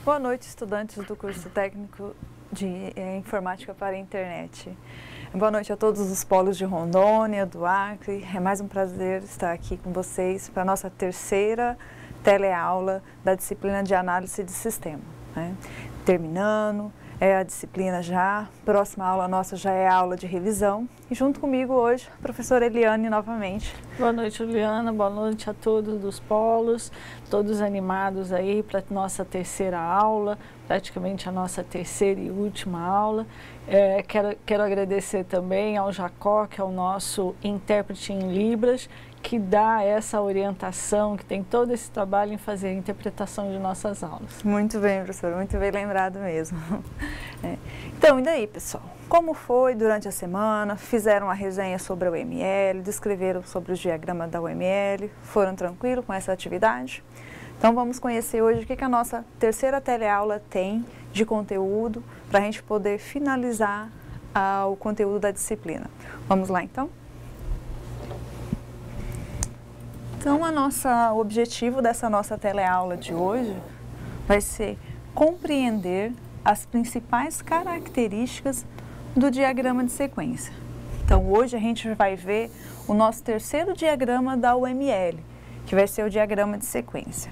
Boa noite, estudantes do curso técnico de Informática para a Internet. Boa noite a todos os polos de Rondônia, do Acre. É mais um prazer estar aqui com vocês para a nossa terceira teleaula da disciplina de Análise de Sistema, né? Terminando, a disciplina já, próxima aula nossa já é a aula de revisão. E junto comigo hoje, a professora Eliane novamente. Boa noite, Juliana. Boa noite a todos dos polos, todos animados aí para a nossa terceira aula, praticamente a nossa terceira e última aula. Quero agradecer também ao Jacó, que é o nosso intérprete em Libras, que dá essa orientação, que tem todo esse trabalho em fazer a interpretação de nossas aulas. Muito bem, professora, muito bem lembrado mesmo. Então, e daí, pessoal? Como foi durante a semana? Fizeram a resenha sobre a UML, descreveram sobre os diagramas da UML, foram tranquilos com essa atividade? Então, vamos conhecer hoje o que a nossa terceira teleaula tem de conteúdo para a gente poder finalizar o conteúdo da disciplina. Vamos lá, então? Então, o objetivo dessa nossa teleaula de hoje vai ser compreender as principais características do diagrama de sequência. Então, hoje a gente vai ver o nosso terceiro diagrama da UML, que vai ser o diagrama de sequência.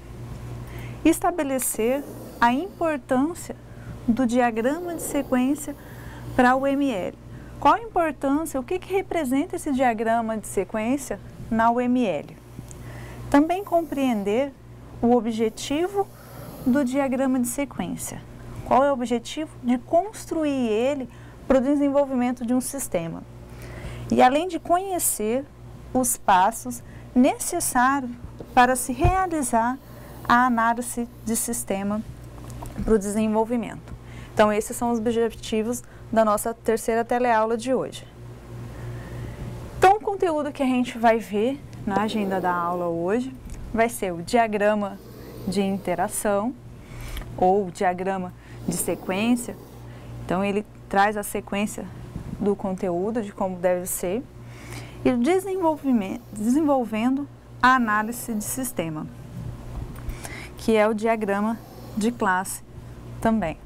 Estabelecer a importância do diagrama de sequência para a UML. Qual a importância, o que representa esse diagrama de sequência na UML? Também compreender o objetivo do diagrama de sequência. Qual é o objetivo de construir ele para o desenvolvimento de um sistema. E além de conhecer os passos necessários para se realizar a análise de sistema para o desenvolvimento. Então, esses são os objetivos da nossa terceira teleaula de hoje. Então, o conteúdo que a gente vai ver na agenda da aula hoje vai ser o diagrama de interação ou diagrama de sequência. Então, ele traz a sequência do conteúdo, de como deve ser, e desenvolvendo a análise de sistema, que é o diagrama de classe também.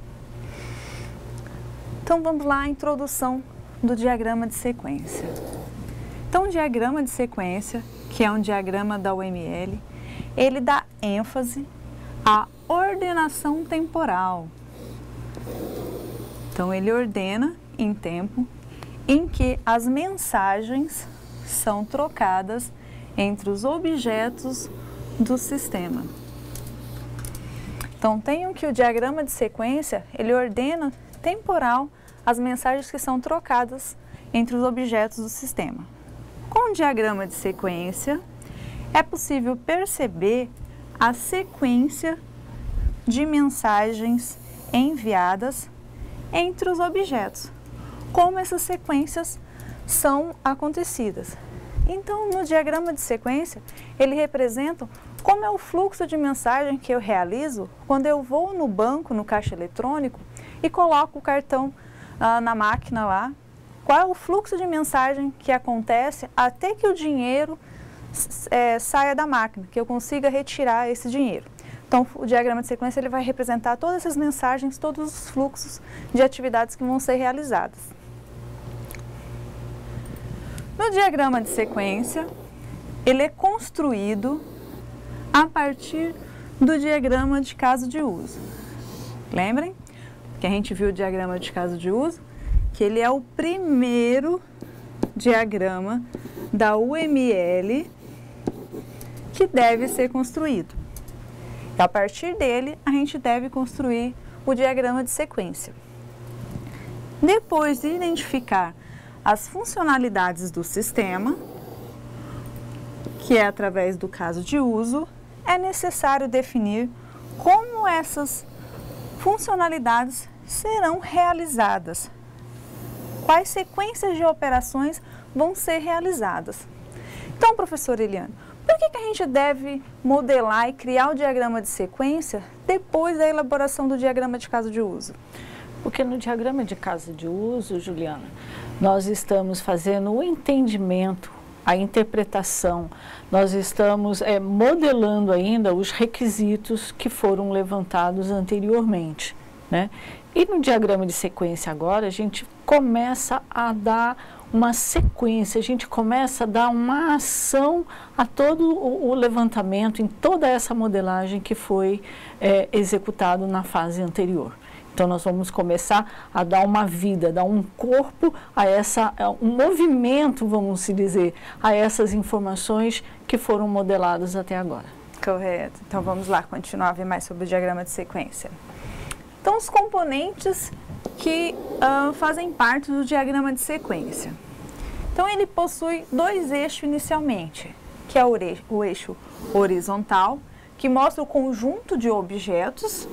Então, vamos lá, a introdução do diagrama de sequência. Então, o diagrama de sequência, que é um diagrama da UML, ele dá ênfase à ordenação temporal. Então, ele ordena em tempo em que as mensagens são trocadas entre os objetos do sistema. Então, tenham que o diagrama de sequência, ele ordena temporal as mensagens que são trocadas entre os objetos do sistema. Com o diagrama de sequência, é possível perceber a sequência de mensagens enviadas entre os objetos, como essas sequências são acontecidas. Então, no diagrama de sequência, ele representa como é o fluxo de mensagem que eu realizo quando eu vou no banco, no caixa eletrônico, e coloco o cartão na máquina lá. Qual é o fluxo de mensagem que acontece até que o dinheiro saia da máquina, que eu consiga retirar esse dinheiro. Então, o diagrama de sequência ele vai representar todas essas mensagens, todos os fluxos de atividades que vão ser realizadas. No diagrama de sequência, ele é construído a partir do diagrama de caso de uso. Lembrem que a gente viu o diagrama de caso de uso, que ele é o primeiro diagrama da UML que deve ser construído. E a partir dele, a gente deve construir o diagrama de sequência. Depois de identificar as funcionalidades do sistema, que é através do caso de uso, é necessário definir como essas funcionalidades serão realizadas. Quais sequências de operações vão ser realizadas. Então, professora Eliane, por que a gente deve modelar e criar o diagrama de sequência depois da elaboração do diagrama de caso de uso? Porque no diagrama de caso de uso, Juliana, nós estamos fazendo o entendimento a interpretação, nós estamos modelando ainda os requisitos que foram levantados anteriormente, né? E no diagrama de sequência agora, a gente começa a dar uma sequência, a gente começa a dar uma ação a todo o levantamento, em toda essa modelagem que foi executado na fase anterior. Então, nós vamos começar a dar uma vida, dar um corpo a um movimento, vamos se dizer, a essas informações que foram modeladas até agora. Correto. Então, vamos lá, continuar a ver mais sobre o diagrama de sequência. Então, os componentes que fazem parte do diagrama de sequência. Então, ele possui dois eixos inicialmente, que é o eixo horizontal, que mostra o conjunto de objetos,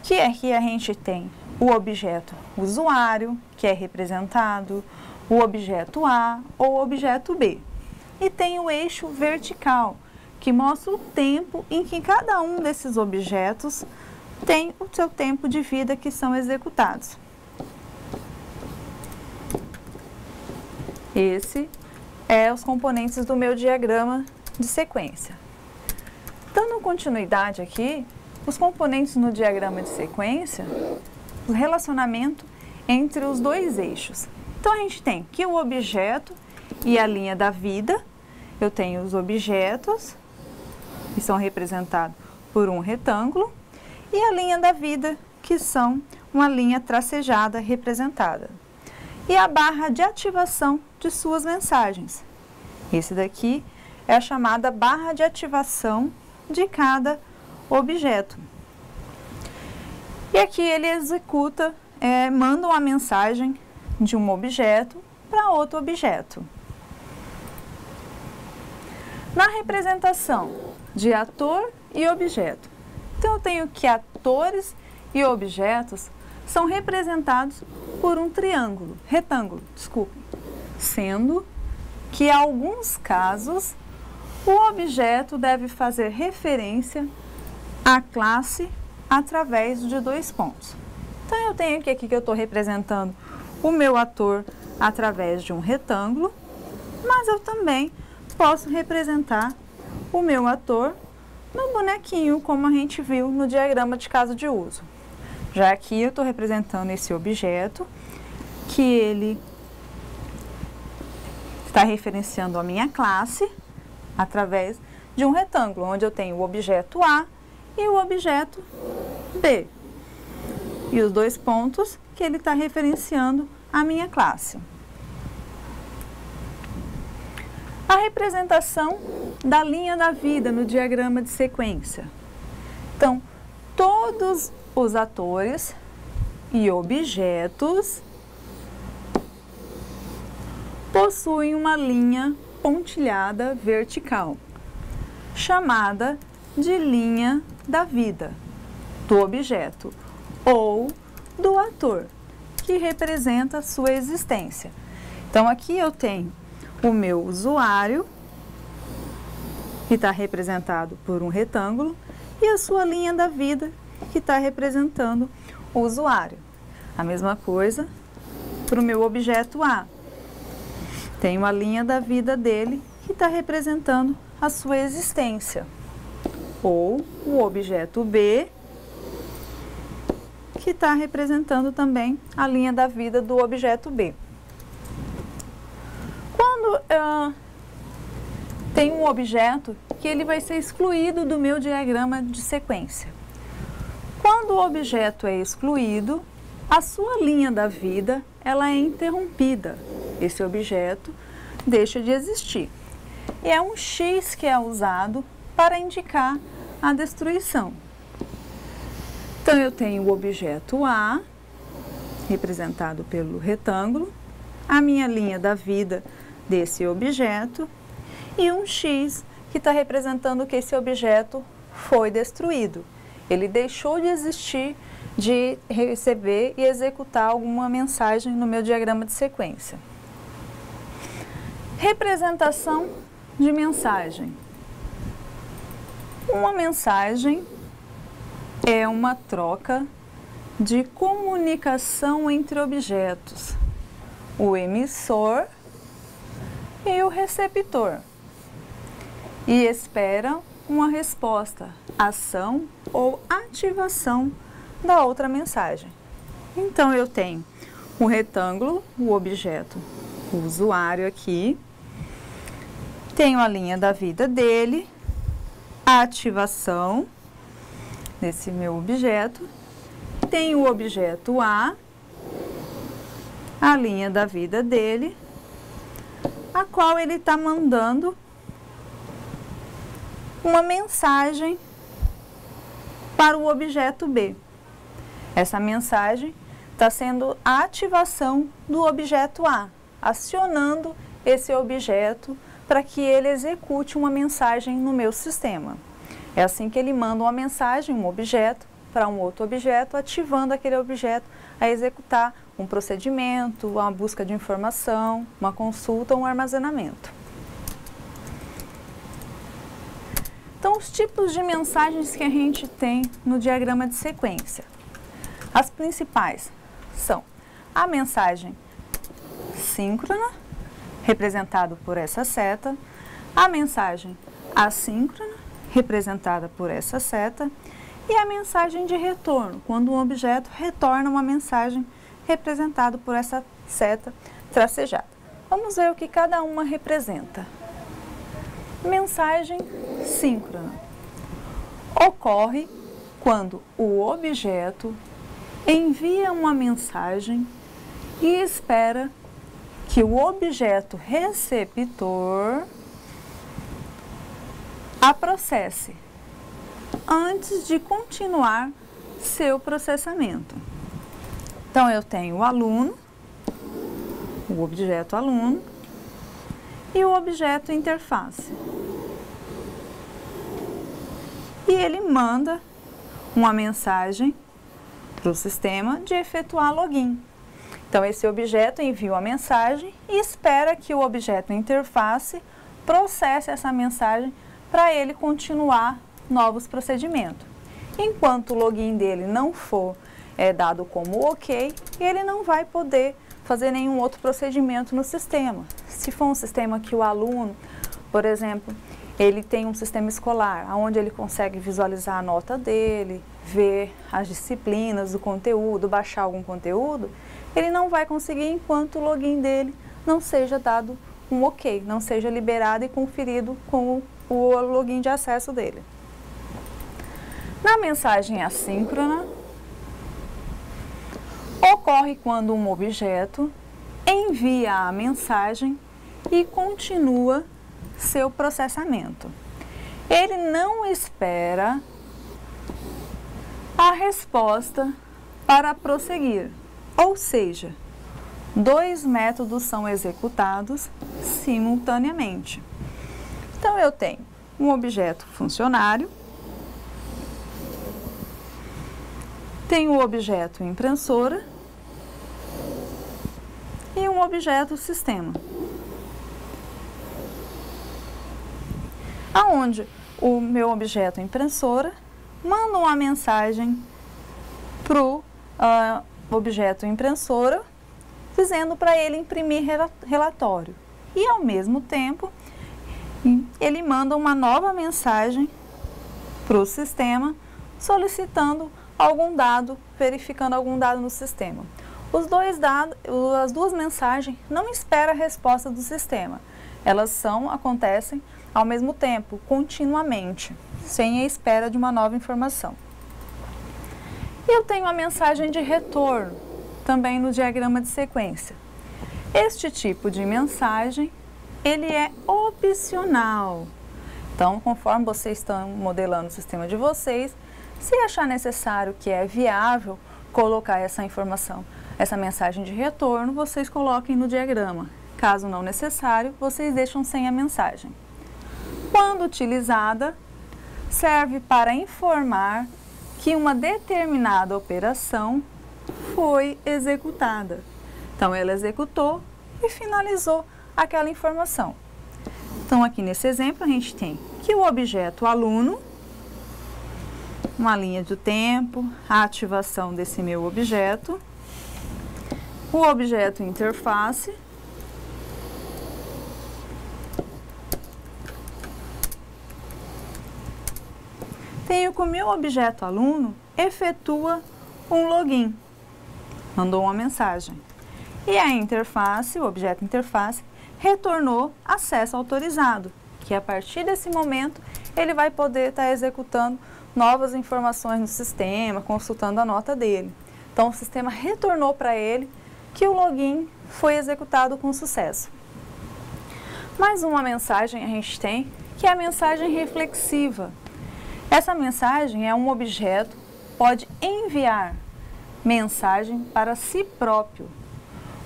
que aqui a gente tem o objeto usuário, que é representado, o objeto A ou o objeto B. E tem o eixo vertical, que mostra o tempo em que cada um desses objetos tem o seu tempo de vida que são executados. Esse é os componentes do meu diagrama de sequência. Dando continuidade aqui, os componentes no diagrama de sequência, o relacionamento entre os dois eixos. Então, a gente tem aqui o objeto e a linha da vida. Eu tenho os objetos, que são representados por um retângulo, e a linha da vida, que são uma linha tracejada representada. E a barra de ativação de suas mensagens. Esse daqui é a chamada barra de ativação de cada objeto. E aqui ele executa, manda uma mensagem de um objeto para outro objeto. Na representação de ator e objeto. Então, eu tenho que atores e objetos são representados por um retângulo, sendo que em alguns casos o objeto deve fazer referência à classe através de dois pontos. Então, eu tenho aqui que eu estou representando o meu ator através de um retângulo, mas eu também posso representar o meu ator no bonequinho, como a gente viu no diagrama de caso de uso. Já aqui eu estou representando esse objeto, que ele está referenciando a minha classe através de um retângulo, onde eu tenho o objeto A e o objeto B. E os dois pontos que ele está referenciando a minha classe. A representação da linha da vida no diagrama de sequência. Então, todos os atores e objetos possuem uma linha pontilhada vertical, chamada de linha da vida do objeto ou do ator, que representa a sua existência. Então, aqui eu tenho o meu usuário, que está representado por um retângulo, e a sua linha da vida, que está representando o usuário. A mesma coisa para o meu objeto A. Tenho a linha da vida dele, que está representando a sua existência. Ou o objeto B, que está representando também a linha da vida do objeto B. Quando tem um objeto que ele vai ser excluído do meu diagrama de sequência. Quando o objeto é excluído, a sua linha da vida ela é interrompida. Esse objeto deixa de existir. E é um X que é usado para indicar a destruição. Então, eu tenho o objeto A, representado pelo retângulo, a minha linha da vida desse objeto e um X que está representando que esse objeto foi destruído. Ele deixou de existir, de receber e executar alguma mensagem no meu diagrama de sequência. Representação de mensagem. Uma mensagem é uma troca de comunicação entre objetos. O emissor e o receptor, e espera uma resposta, ação ou ativação da outra mensagem. Então, eu tenho o retângulo, o objeto, o usuário aqui, tenho a linha da vida dele, a ativação desse meu objeto, tenho o objeto A, a linha da vida dele, a qual ele está mandando uma mensagem para o objeto B. Essa mensagem está sendo a ativação do objeto A, acionando esse objeto para que ele execute uma mensagem no meu sistema. É assim que ele manda uma mensagem, um objeto, para um outro objeto, ativando aquele objeto a executar um procedimento, uma busca de informação, uma consulta ou um armazenamento. Então, os tipos de mensagens que a gente tem no diagrama de sequência. As principais são a mensagem síncrona, representado por essa seta, a mensagem assíncrona, representada por essa seta, e a mensagem de retorno, quando um objeto retorna uma mensagem representada por essa seta tracejada. Vamos ver o que cada uma representa. Mensagem síncrona ocorre quando o objeto envia uma mensagem e espera que o objeto receptor a processe antes de continuar seu processamento. Então, eu tenho o aluno, o objeto aluno e o objeto interface. E ele manda uma mensagem para o sistema de efetuar login. Então, esse objeto envia a mensagem e espera que o objeto interface processe essa mensagem para ele continuar novos procedimentos. Enquanto o login dele não for dado como ok, ele não vai poder fazer nenhum outro procedimento no sistema. Se for um sistema que o aluno, por exemplo, ele tem um sistema escolar, onde ele consegue visualizar a nota dele, ver as disciplinas, o conteúdo, baixar algum conteúdo, ele não vai conseguir enquanto o login dele não seja dado um ok, não seja liberado e conferido com o login de acesso dele. Na mensagem assíncrona, ocorre quando um objeto envia a mensagem e continua seu processamento. Ele não espera a resposta para prosseguir, ou seja, dois métodos são executados simultaneamente. Então, eu tenho um objeto funcionário, tenho o objeto impressora e um objeto sistema, aonde o meu objeto impressora manda uma mensagem para o objeto impressora, dizendo para ele imprimir relatório. E, ao mesmo tempo, ele manda uma nova mensagem para o sistema, solicitando algum dado, verificando algum dado no sistema. As duas mensagens não esperam a resposta do sistema. Elas acontecem ao mesmo tempo, continuamente, sem a espera de uma nova informação. E eu tenho a mensagem de retorno, também no diagrama de sequência. Este tipo de mensagem, ele é opcional. Então, conforme vocês estão modelando o sistema de vocês, se achar necessário, que é viável, colocar essa informação, essa mensagem de retorno, vocês coloquem no diagrama. Caso não necessário, vocês deixam sem a mensagem. Quando utilizada, serve para informar que uma determinada operação foi executada. Então, ela executou e finalizou aquela informação. Então, aqui nesse exemplo, a gente tem que o objeto aluno, uma linha do tempo, a ativação desse meu objeto, o objeto interface tenho que o meu objeto aluno efetua um login, mandou uma mensagem. E a interface, o objeto interface, retornou acesso autorizado, que a partir desse momento ele vai poder estar executando novas informações no sistema, consultando a nota dele. Então o sistema retornou para ele que o login foi executado com sucesso. Mais uma mensagem a gente tem, que é a mensagem reflexiva. Essa mensagem é um objeto que pode enviar mensagem para si próprio.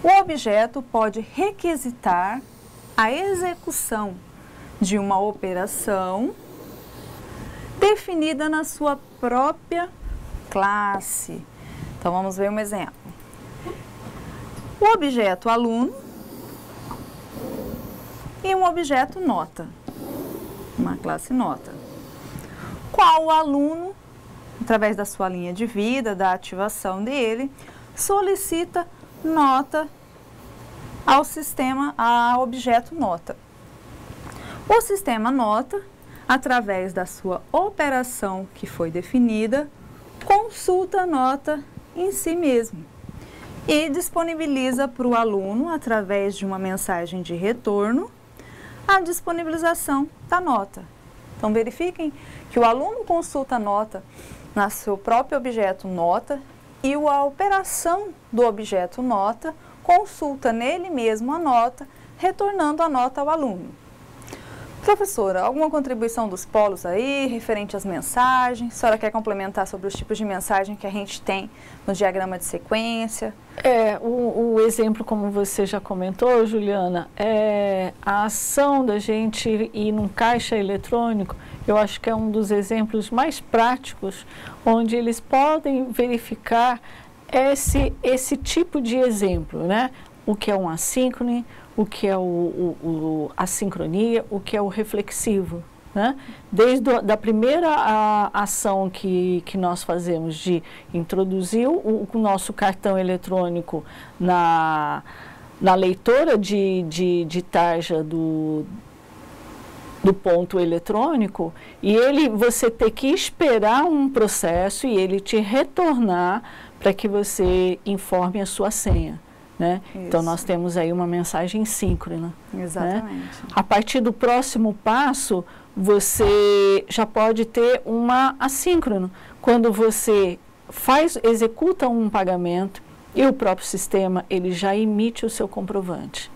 O objeto pode requisitar a execução de uma operação definida na sua própria classe. Então vamos ver um exemplo. O objeto aluno e um objeto nota, uma classe nota. Qual o aluno, através da sua linha de vida, da ativação dele, solicita nota ao sistema, ao objeto nota. O sistema nota, através da sua operação que foi definida, consulta a nota em si mesmo e disponibiliza para o aluno, através de uma mensagem de retorno, a disponibilização da nota. Então, verifiquem que o aluno consulta a nota no seu próprio objeto nota e a operação do objeto nota consulta nele mesmo a nota, retornando a nota ao aluno. Professora, alguma contribuição dos polos aí, referente às mensagens? A senhora quer complementar sobre os tipos de mensagem que a gente tem no diagrama de sequência? O exemplo, como você já comentou, Juliana, a ação da gente ir num caixa eletrônico, eu acho que é um dos exemplos mais práticos, onde eles podem verificar esse tipo de exemplo, né? O que é um assíncrone, o que é a sincronia, o que é o reflexivo, né? Desde a primeira ação que nós fazemos de introduzir o nosso cartão eletrônico na leitora de tarja do ponto eletrônico, e você ter que esperar um processo e ele te retornar para que você informe a sua senha. Né? Então, nós temos aí uma mensagem síncrona. Exatamente. Né? A partir do próximo passo, você já pode ter uma assíncrono. Quando você executa um pagamento e o próprio sistema ele já emite o seu comprovante.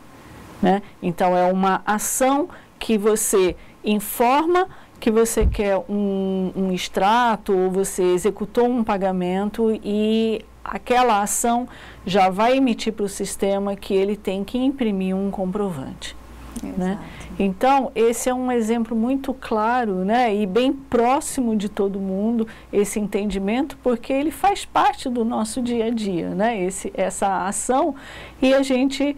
Né? Então, é uma ação que você informa que você quer um extrato, ou você executou um pagamento e aquela ação já vai emitir para o sistema que ele tem que imprimir um comprovante. Né? Então, esse é um exemplo muito claro, né, e bem próximo de todo mundo, esse entendimento, porque ele faz parte do nosso dia a dia, né, essa ação, e a gente,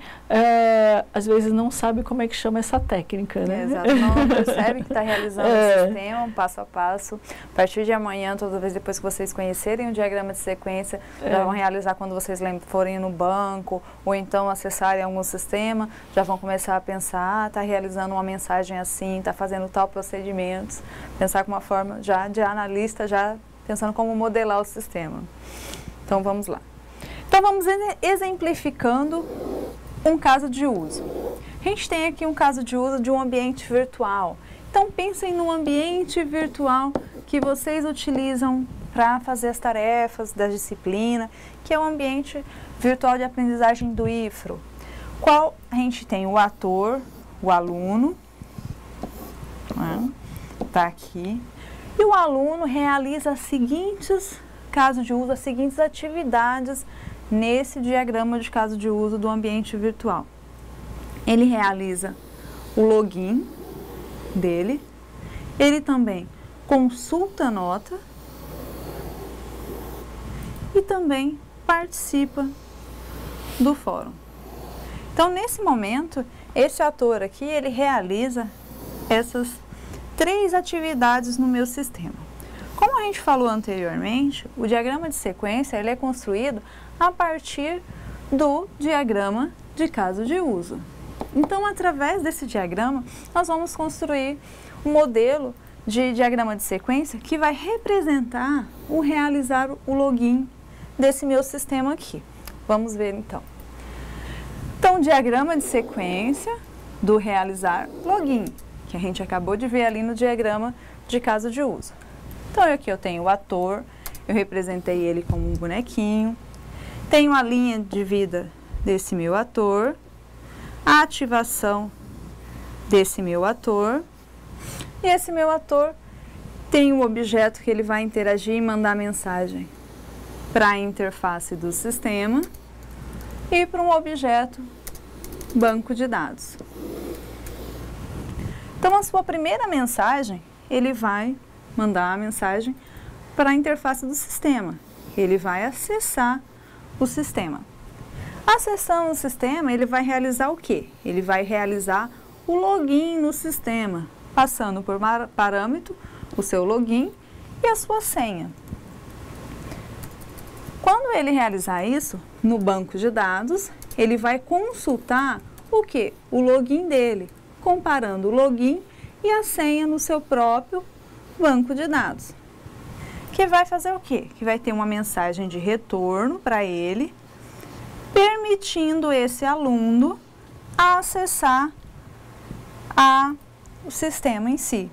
às vezes, não sabe como é que chama essa técnica. Né? Exato, não percebe que está realizando o sistema, passo a passo. A partir de amanhã, toda vez depois que vocês conhecerem o diagrama de sequência, já vão realizar quando vocês forem no banco, ou então acessarem algum sistema, já vão começar a pensar, está realizando uma mensagem assim, está fazendo tal procedimento, pensar com uma forma já de analista, já pensando como modelar o sistema. Então, vamos lá. Então, vamos exemplificando um caso de uso. A gente tem aqui um caso de uso de um ambiente virtual. Então, pensem no ambiente virtual que vocês utilizam para fazer as tarefas da disciplina, que é o ambiente virtual de aprendizagem do IFRO. Qual a gente tem o ator, o aluno, está aqui, e o aluno realiza as seguintes casos de uso, as seguintes atividades nesse diagrama de caso de uso do ambiente virtual. Ele realiza o login dele, ele também consulta a nota e também participa do fórum. Então, nesse momento, esse ator aqui, ele realiza essas 3 atividades no meu sistema. Como a gente falou anteriormente, o diagrama de sequência ele é construído a partir do diagrama de caso de uso. Então, através desse diagrama, nós vamos construir um modelo de diagrama de sequência que vai representar o realizar o login desse meu sistema aqui. Vamos ver então. Então, diagrama de sequência do realizar login, que a gente acabou de ver ali no diagrama de caso de uso. Então, aqui eu tenho o ator, eu representei ele como um bonequinho, tenho a linha de vida desse meu ator, a ativação desse meu ator, e esse meu ator tem um objeto que ele vai interagir e mandar mensagem para a interface do sistema e para um objeto banco de dados. Então, a sua primeira mensagem, ele vai mandar a mensagem para a interface do sistema. Ele vai acessar o sistema. Acessando o sistema, ele vai realizar o quê? Ele vai realizar o login no sistema, passando por parâmetro o seu login e a sua senha. Quando ele realizar isso, no banco de dados, ele vai consultar o quê? O login dele, comparando o login e a senha no seu próprio banco de dados. Que vai fazer o quê? Que vai ter uma mensagem de retorno para ele, permitindo esse aluno a acessar o sistema em si.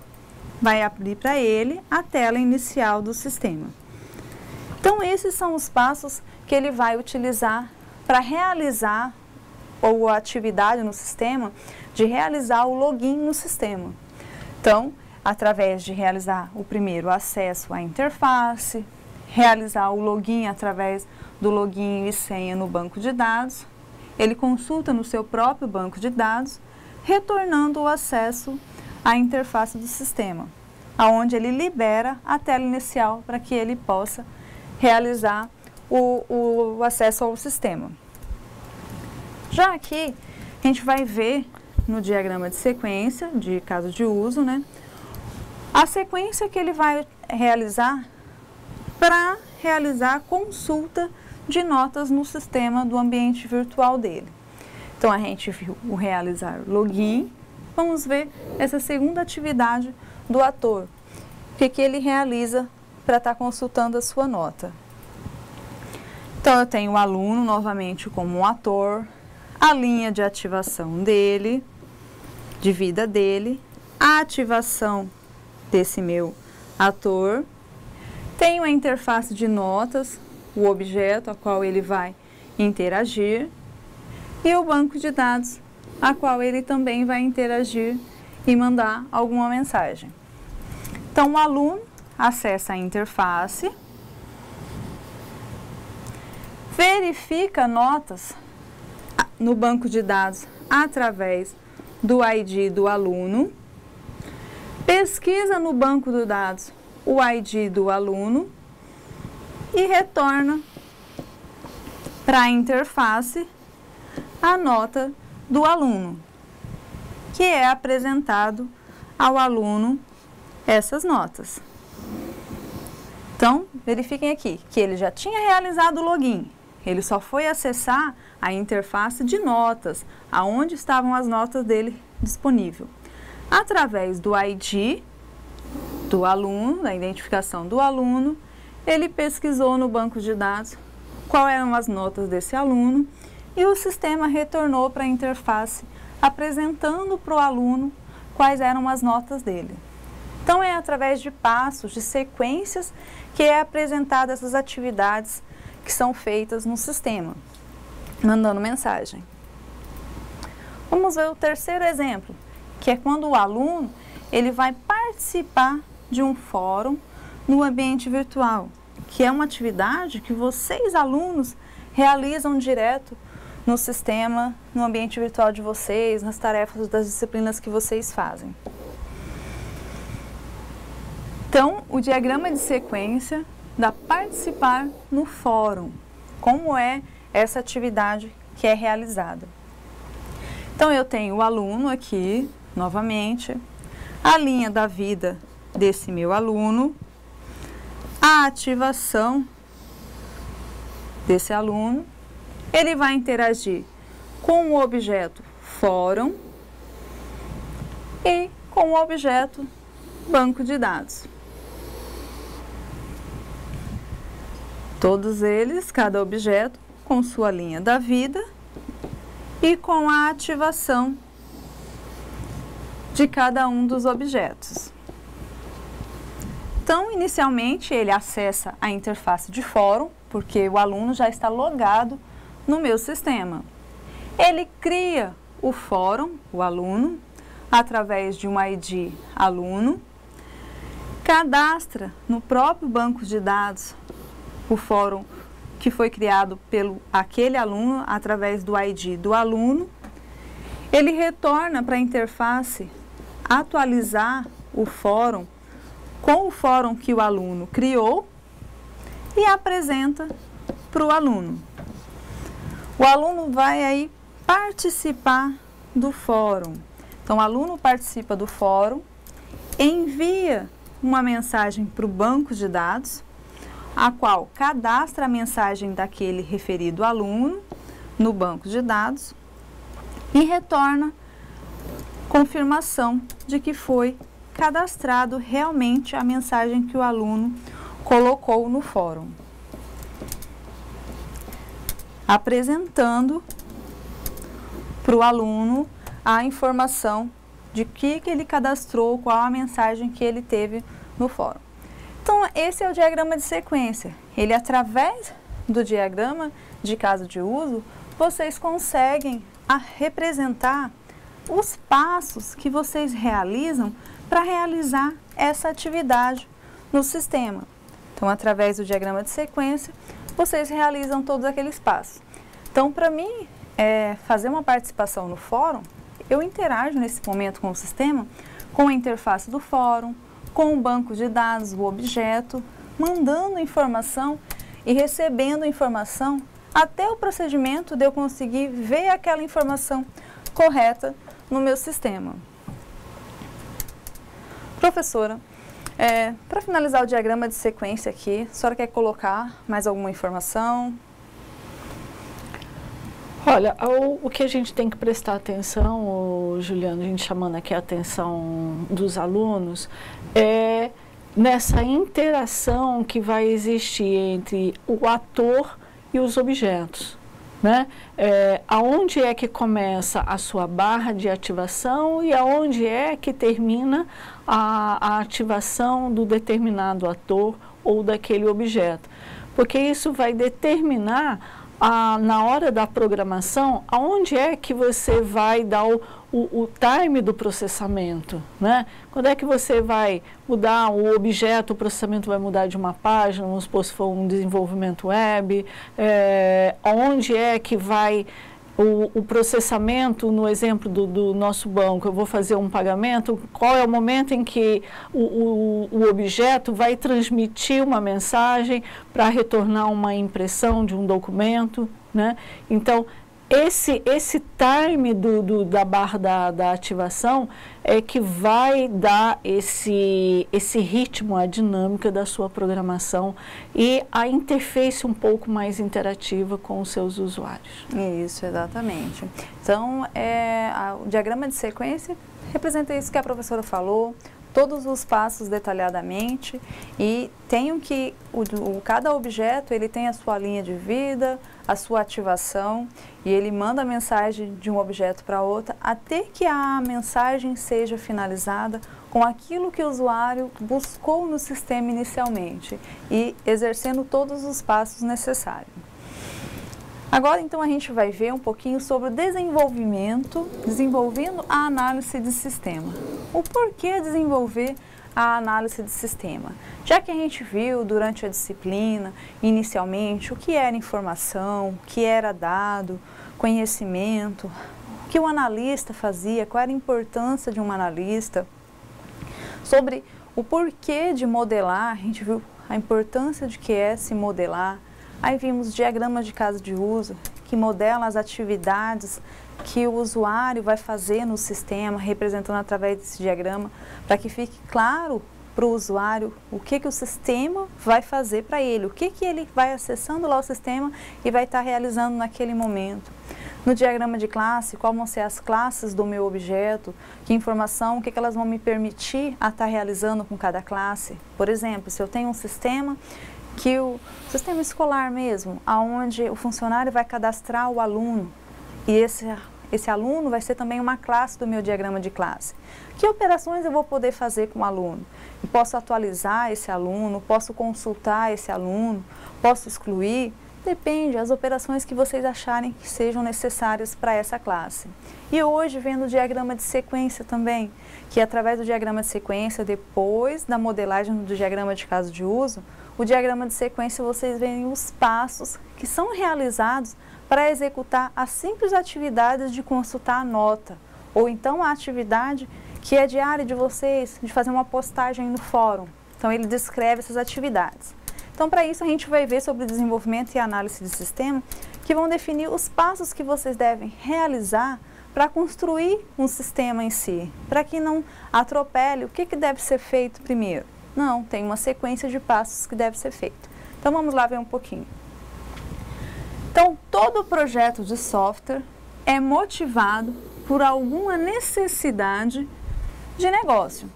Vai abrir para ele a tela inicial do sistema. Então, esses são os passos que ele vai utilizar para realizar ou a atividade no sistema de realizar o login no sistema. Então, através de realizar o primeiro acesso à interface, realizar o login através do login e senha no banco de dados, ele consulta no seu próprio banco de dados, retornando o acesso à interface do sistema, aonde ele libera a tela inicial para que ele possa realizar o acesso ao sistema. Já aqui, a gente vai ver no diagrama de sequência, de caso de uso, né, a sequência que ele vai realizar para realizar a consulta de notas no sistema do ambiente virtual dele. Então, a gente viu o realizar login. Vamos ver essa segunda atividade do ator. O que ele realiza para estar consultando a sua nota. Então, eu tenho o aluno novamente como um ator, a linha de ativação dele, de vida dele, a ativação desse meu ator, tenho a interface de notas, o objeto a qual ele vai interagir, e o banco de dados a qual ele também vai interagir e mandar alguma mensagem. Então, o aluno acessa a interface, verifica notas no banco de dados através do ID do aluno, pesquisa no banco de dados o ID do aluno e retorna para a interface a nota do aluno, que é apresentado ao aluno essas notas. Então, verifiquem aqui que ele já tinha realizado o login, ele só foi acessar a interface de notas, aonde estavam as notas dele disponível. Através do ID do aluno, da identificação do aluno, ele pesquisou no banco de dados quais eram as notas desse aluno e o sistema retornou para a interface apresentando para o aluno quais eram as notas dele. Então, é através de passos, de sequências, que é apresentada essas atividades que são feitas no sistema, mandando mensagem. Vamos ver o terceiro exemplo, que é quando o aluno ele vai participar de um fórum no ambiente virtual, que é uma atividade que vocês, alunos, realizam direto no sistema, no ambiente virtual de vocês, nas tarefas das disciplinas que vocês fazem. Então, o diagrama de sequência da participar no fórum, como é essa atividade que é realizada. Então, eu tenho o aluno aqui, novamente, a linha da vida desse meu aluno, a ativação desse aluno, ele vai interagir com o objeto fórum e com o objeto banco de dados. Todos eles, cada objeto, com sua linha da vida e com a ativação de cada um dos objetos. Então, inicialmente, ele acessa a interface de fórum, porque o aluno já está logado no meu sistema. Ele cria o fórum, o aluno, através de um ID aluno, cadastra no próprio banco de dados o fórum que foi criado pelo aquele aluno através do ID do aluno. Ele retorna para a interface atualizar o fórum com o fórum que o aluno criou e apresenta para o aluno. O aluno vai aí participar do fórum. Então, o aluno participa do fórum, envia uma mensagem para o banco de dados, a qual cadastra a mensagem daquele referido aluno no banco de dados e retorna confirmação de que foi cadastrado realmente a mensagem que o aluno colocou no fórum, apresentando para o aluno a informação de que ele cadastrou, qual a mensagem que ele teve no fórum. Então, esse é o diagrama de sequência. Ele, através do diagrama de caso de uso, vocês conseguem representar os passos que vocês realizam para realizar essa atividade no sistema. Então, através do diagrama de sequência, vocês realizam todos aqueles passos. Então, para mim, fazer uma participação no fórum, eu interajo nesse momento com o sistema, com a interface do fórum, com o banco de dados, o objeto, mandando informação e recebendo informação até o procedimento de eu conseguir ver aquela informação correta no meu sistema. Professora, para finalizar o diagrama de sequência aqui, a senhora quer colocar mais alguma informação? Olha, o que a gente tem que prestar atenção, Juliana, a gente chamando aqui a atenção dos alunos, é nessa interação que vai existir entre o ator e os objetos, né? Aonde é que começa a sua barra de ativação e aonde é que termina a ativação do determinado ator ou daquele objeto. Porque isso vai determinar na hora da programação, aonde é que você vai dar o time do processamento, né? Quando é que você vai mudar o objeto, o processamento vai mudar de uma página, vamos supor se for um desenvolvimento web, onde é que vai o processamento, no exemplo do nosso banco, eu vou fazer um pagamento, qual é o momento em que o objeto vai transmitir uma mensagem para retornar uma impressão de um documento, né? Então, esse time da barra da ativação é que vai dar esse ritmo, a dinâmica da sua programação e a interface um pouco mais interativa com os seus usuários. Isso, exatamente. Então, o diagrama de sequência representa isso que a professora falou, todos os passos detalhadamente, e tenho que cada objeto ele tem a sua linha de vida, a sua ativação, e ele manda a mensagem de um objeto para outro até que a mensagem seja finalizada com aquilo que o usuário buscou no sistema inicialmente e exercendo todos os passos necessários. Agora, então, a gente vai ver um pouquinho sobre o desenvolvendo a análise de sistema. O porquê desenvolver a análise de sistema? Já que a gente viu durante a disciplina, inicialmente, o que era informação, o que era dado, conhecimento, o que o analista fazia, qual era a importância de um analista, sobre o porquê de modelar, a gente viu a importância de que é se modelar. Aí vimos diagramas de caso de uso, que modelam as atividades que o usuário vai fazer no sistema, representando através desse diagrama, para que fique claro para o usuário o que o sistema vai fazer para ele, o que ele vai acessando lá o sistema e vai estar realizando naquele momento. no diagrama de classe, quais vão ser as classes do meu objeto, que informação, o que elas vão me permitir a estar realizando com cada classe. Por exemplo, se eu tenho um sistema, que o sistema escolar mesmo, onde o funcionário vai cadastrar o aluno, e esse aluno vai ser também uma classe do meu diagrama de classe. Que operações eu vou poder fazer com o aluno? Eu posso atualizar esse aluno, posso consultar esse aluno, posso excluir? Depende, as operações que vocês acharem que sejam necessárias para essa classe. E hoje, vendo o diagrama de sequência também, que através do diagrama de sequência, depois da modelagem do diagrama de caso de uso, o diagrama de sequência vocês veem os passos que são realizados para executar as simples atividades de consultar a nota, ou então a atividade que é diária de vocês, de fazer uma postagem no fórum. Então, ele descreve essas atividades. Então, para isso, a gente vai ver sobre desenvolvimento e análise de sistema, que vão definir os passos que vocês devem realizar para construir um sistema em si, para que não atropele o que deve ser feito primeiro. Não, tem uma sequência de passos que deve ser feito. Então, vamos lá ver um pouquinho. Então, todo projeto de software é motivado por alguma necessidade de negócio.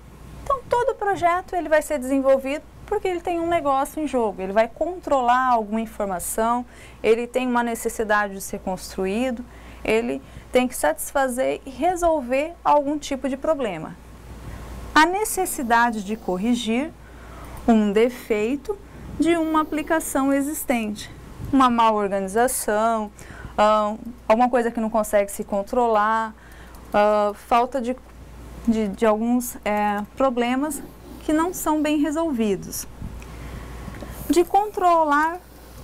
Então, todo projeto ele vai ser desenvolvido porque ele tem um negócio em jogo, ele vai controlar alguma informação, ele tem uma necessidade de ser construído, ele tem que satisfazer e resolver algum tipo de problema. A necessidade de corrigir um defeito de uma aplicação existente, uma má organização, alguma coisa que não consegue se controlar, falta de alguns problemas que não são bem resolvidos. De controlar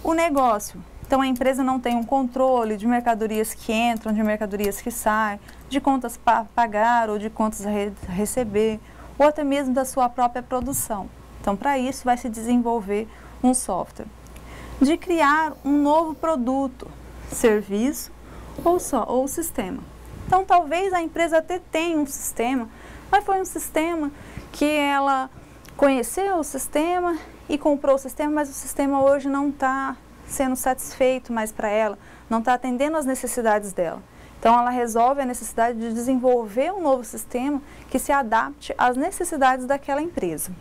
o negócio. Então, a empresa não tem um controle de mercadorias que entram, de mercadorias que saem, de contas para pagar ou de contas a receber, ou até mesmo da sua própria produção. Então, para isso, vai se desenvolver um software. De criar um novo produto, serviço ou sistema. Então, talvez a empresa até tenha um sistema, mas foi um sistema que ela conheceu o sistema e comprou o sistema, mas o sistema hoje não está sendo satisfeito mais para ela, não está atendendo às necessidades dela. Então, ela resolve a necessidade de desenvolver um novo sistema que se adapte às necessidades daquela empresa.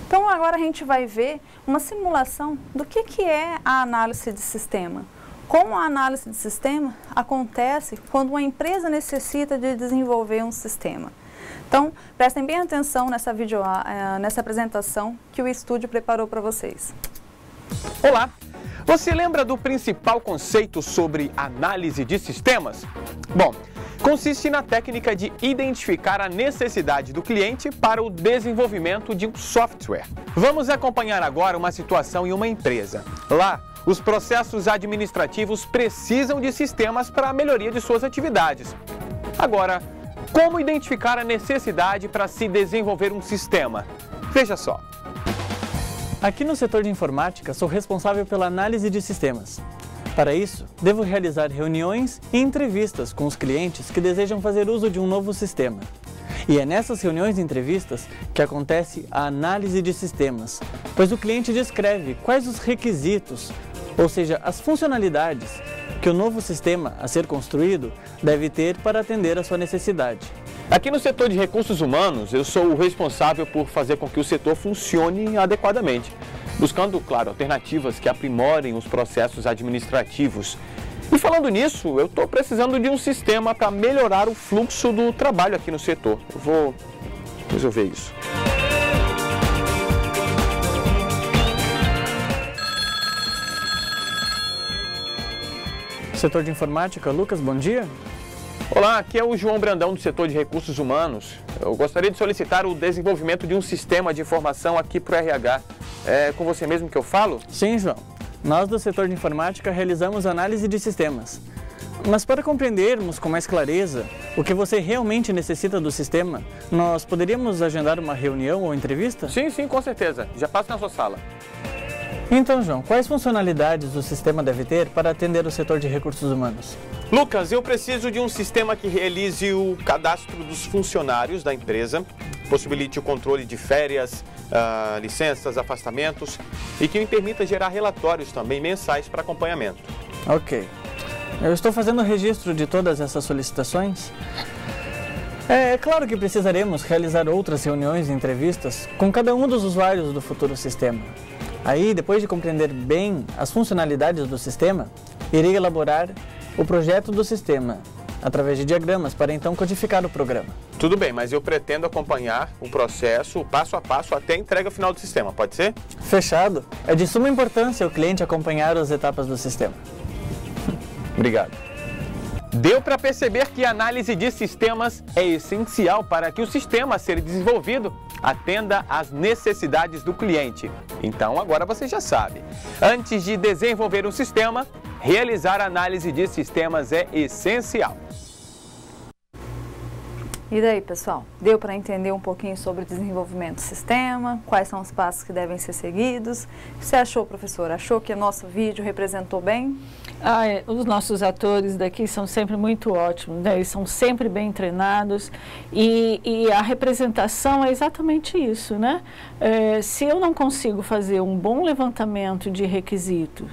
Então, agora a gente vai ver uma simulação do que é a análise de sistema. Como a análise de sistema acontece quando uma empresa necessita de desenvolver um sistema. Então, prestem bem atenção nessa apresentação que o estúdio preparou para vocês. Olá! Você lembra do principal conceito sobre análise de sistemas? Bom, consiste na técnica de identificar a necessidade do cliente para o desenvolvimento de um software. Vamos acompanhar agora uma situação em uma empresa. Lá, os processos administrativos precisam de sistemas para a melhoria de suas atividades. Agora, como identificar a necessidade para se desenvolver um sistema? Veja só. Aqui no setor de informática, sou responsável pela análise de sistemas. Para isso, devo realizar reuniões e entrevistas com os clientes que desejam fazer uso de um novo sistema. E é nessas reuniões e entrevistas que acontece a análise de sistemas, pois o cliente descreve quais os requisitos, ou seja, as funcionalidades que o novo sistema a ser construído deve ter para atender a sua necessidade. Aqui no setor de recursos humanos, eu sou o responsável por fazer com que o setor funcione adequadamente, buscando, claro, alternativas que aprimorem os processos administrativos. E falando nisso, eu estou precisando de um sistema para melhorar o fluxo do trabalho aqui no setor. Eu vou resolver isso. Setor de informática, Lucas, bom dia. Olá, aqui é o João Brandão do setor de recursos humanos. Eu gostaria de solicitar o desenvolvimento de um sistema de informação aqui para o RH. É com você mesmo que eu falo? Sim, João. Nós do setor de informática realizamos análise de sistemas. Mas para compreendermos com mais clareza o que você realmente necessita do sistema, nós poderíamos agendar uma reunião ou entrevista? Sim, com certeza. Já passo na sua sala. Então, João, quais funcionalidades o sistema deve ter para atender o setor de recursos humanos? Lucas, eu preciso de um sistema que realize o cadastro dos funcionários da empresa, possibilite o controle de férias, licenças, afastamentos e que me permita gerar relatórios também mensais para acompanhamento. Ok. Eu estou fazendo o registro de todas essas solicitações. É claro que precisaremos realizar outras reuniões e entrevistas com cada um dos usuários do futuro sistema. Aí, depois de compreender bem as funcionalidades do sistema, irei elaborar o projeto do sistema, através de diagramas, para então codificar o programa. Tudo bem, mas eu pretendo acompanhar o processo, passo a passo, até a entrega final do sistema, pode ser? Fechado. É de suma importância o cliente acompanhar as etapas do sistema. Obrigado. Deu para perceber que a análise de sistemas é essencial para que o sistema a ser desenvolvido atenda às necessidades do cliente. Então agora você já sabe. Antes de desenvolver um sistema, realizar análise de sistemas é essencial. E daí, pessoal? Deu para entender um pouquinho sobre o desenvolvimento do sistema? Quais são os passos que devem ser seguidos? O que você achou, professor? Achou que o nosso vídeo representou bem? Os nossos atores daqui são sempre muito ótimos, né? Eles são sempre bem treinados e a representação é exatamente isso, né? Se eu não consigo fazer um bom levantamento de requisito,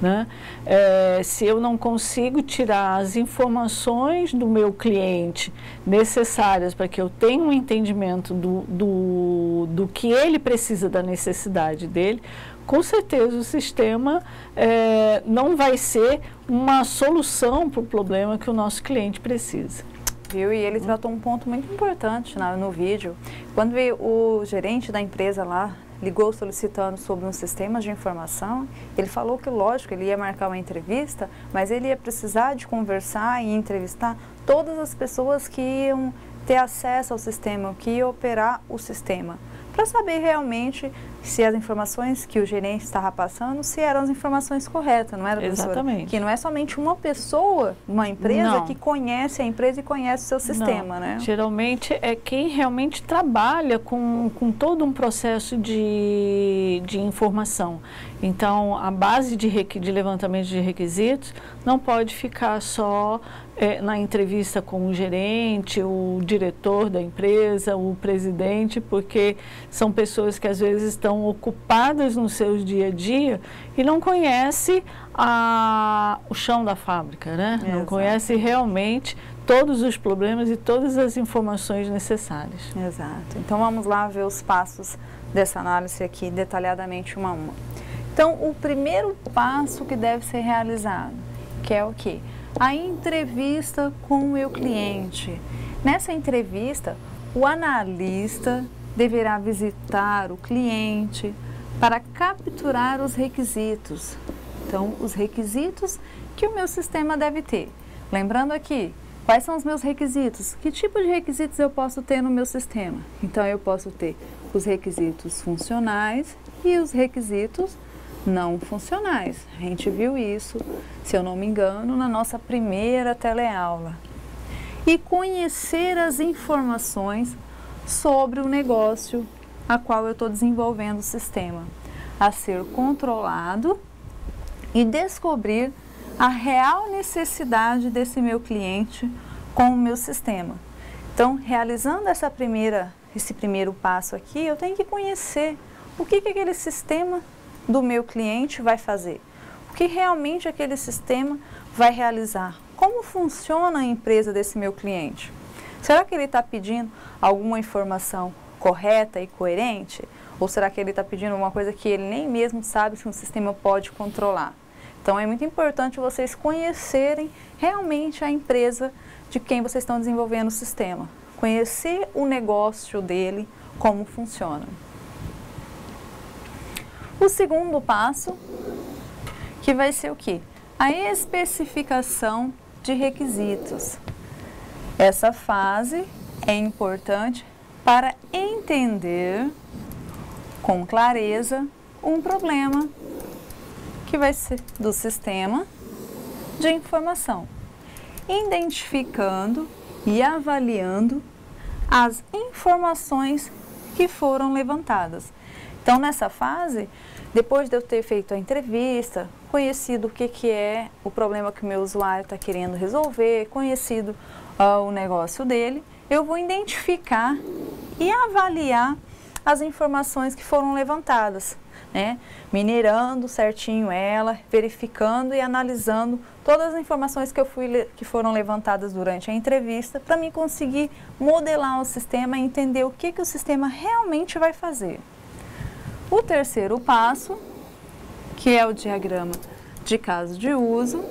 né? Se eu não consigo tirar as informações do meu cliente necessárias para que eu tenha um entendimento do que ele precisa, da necessidade dele, com certeza o sistema não vai ser uma solução para o problema que o nosso cliente precisa. Viu? E ele tratou um ponto muito importante no vídeo. Quando veio o gerente da empresa lá, ligou solicitando sobre um sistema de informação, ele falou que, lógico, ele ia marcar uma entrevista, mas ele ia precisar de conversar e entrevistar todas as pessoas que iam ter acesso ao sistema, que iam operar o sistema, para saber realmente se as informações que o gerente estava passando, se eram as informações corretas, não era, professora? Exatamente. Que não é somente uma pessoa, uma empresa que conhece a empresa e conhece o seu sistema, né? Geralmente é quem realmente trabalha com todo um processo de informação. Então, a base de levantamento de requisitos não pode ficar só na entrevista com o gerente, o diretor da empresa, o presidente, porque são pessoas que às vezes estão ocupadas no seu dia a dia e não conhecem o chão da fábrica, né? Exato. Não conhecem realmente todos os problemas e todas as informações necessárias. Exato. Então vamos lá ver os passos dessa análise aqui detalhadamente uma a uma. Então o primeiro passo que deve ser realizado, que é o quê? A entrevista com o meu cliente. Nessa entrevista, o analista deverá visitar o cliente para capturar os requisitos. Então, os requisitos que o meu sistema deve ter. Lembrando aqui, quais são os meus requisitos? Que tipo de requisitos eu posso ter no meu sistema? Então, eu posso ter os requisitos funcionais e os requisitos não funcionais. A gente viu isso, se eu não me engano, na nossa primeira teleaula. E conhecer as informações sobre o negócio a qual eu estou desenvolvendo o sistema, a ser controlado e descobrir a real necessidade desse meu cliente com o meu sistema. Então, realizando esse primeiro passo aqui, eu tenho que conhecer o que aquele sistema do meu cliente vai fazer, o que realmente aquele sistema vai realizar, como funciona a empresa desse meu cliente. Será que ele está pedindo alguma informação correta e coerente? Ou será que ele está pedindo uma coisa que ele nem mesmo sabe se um sistema pode controlar? Então é muito importante vocês conhecerem realmente a empresa de quem vocês estão desenvolvendo o sistema, conhecer o negócio dele, como funciona. O segundo passo, que vai ser o quê? A especificação de requisitos. Essa fase é importante para entender com clareza um problema que vai ser do sistema de informação, identificando e avaliando as informações que foram levantadas. Então, nessa fase, depois de eu ter feito a entrevista, conhecido o que é o problema que o meu usuário está querendo resolver, conhecido o negócio dele, eu vou identificar e avaliar as informações que foram levantadas, né? Minerando certinho ela, verificando e analisando todas as informações que foram levantadas durante a entrevista, para mim conseguir modelar o sistema e entender o que o sistema realmente vai fazer. O terceiro passo, que é o diagrama de caso de uso,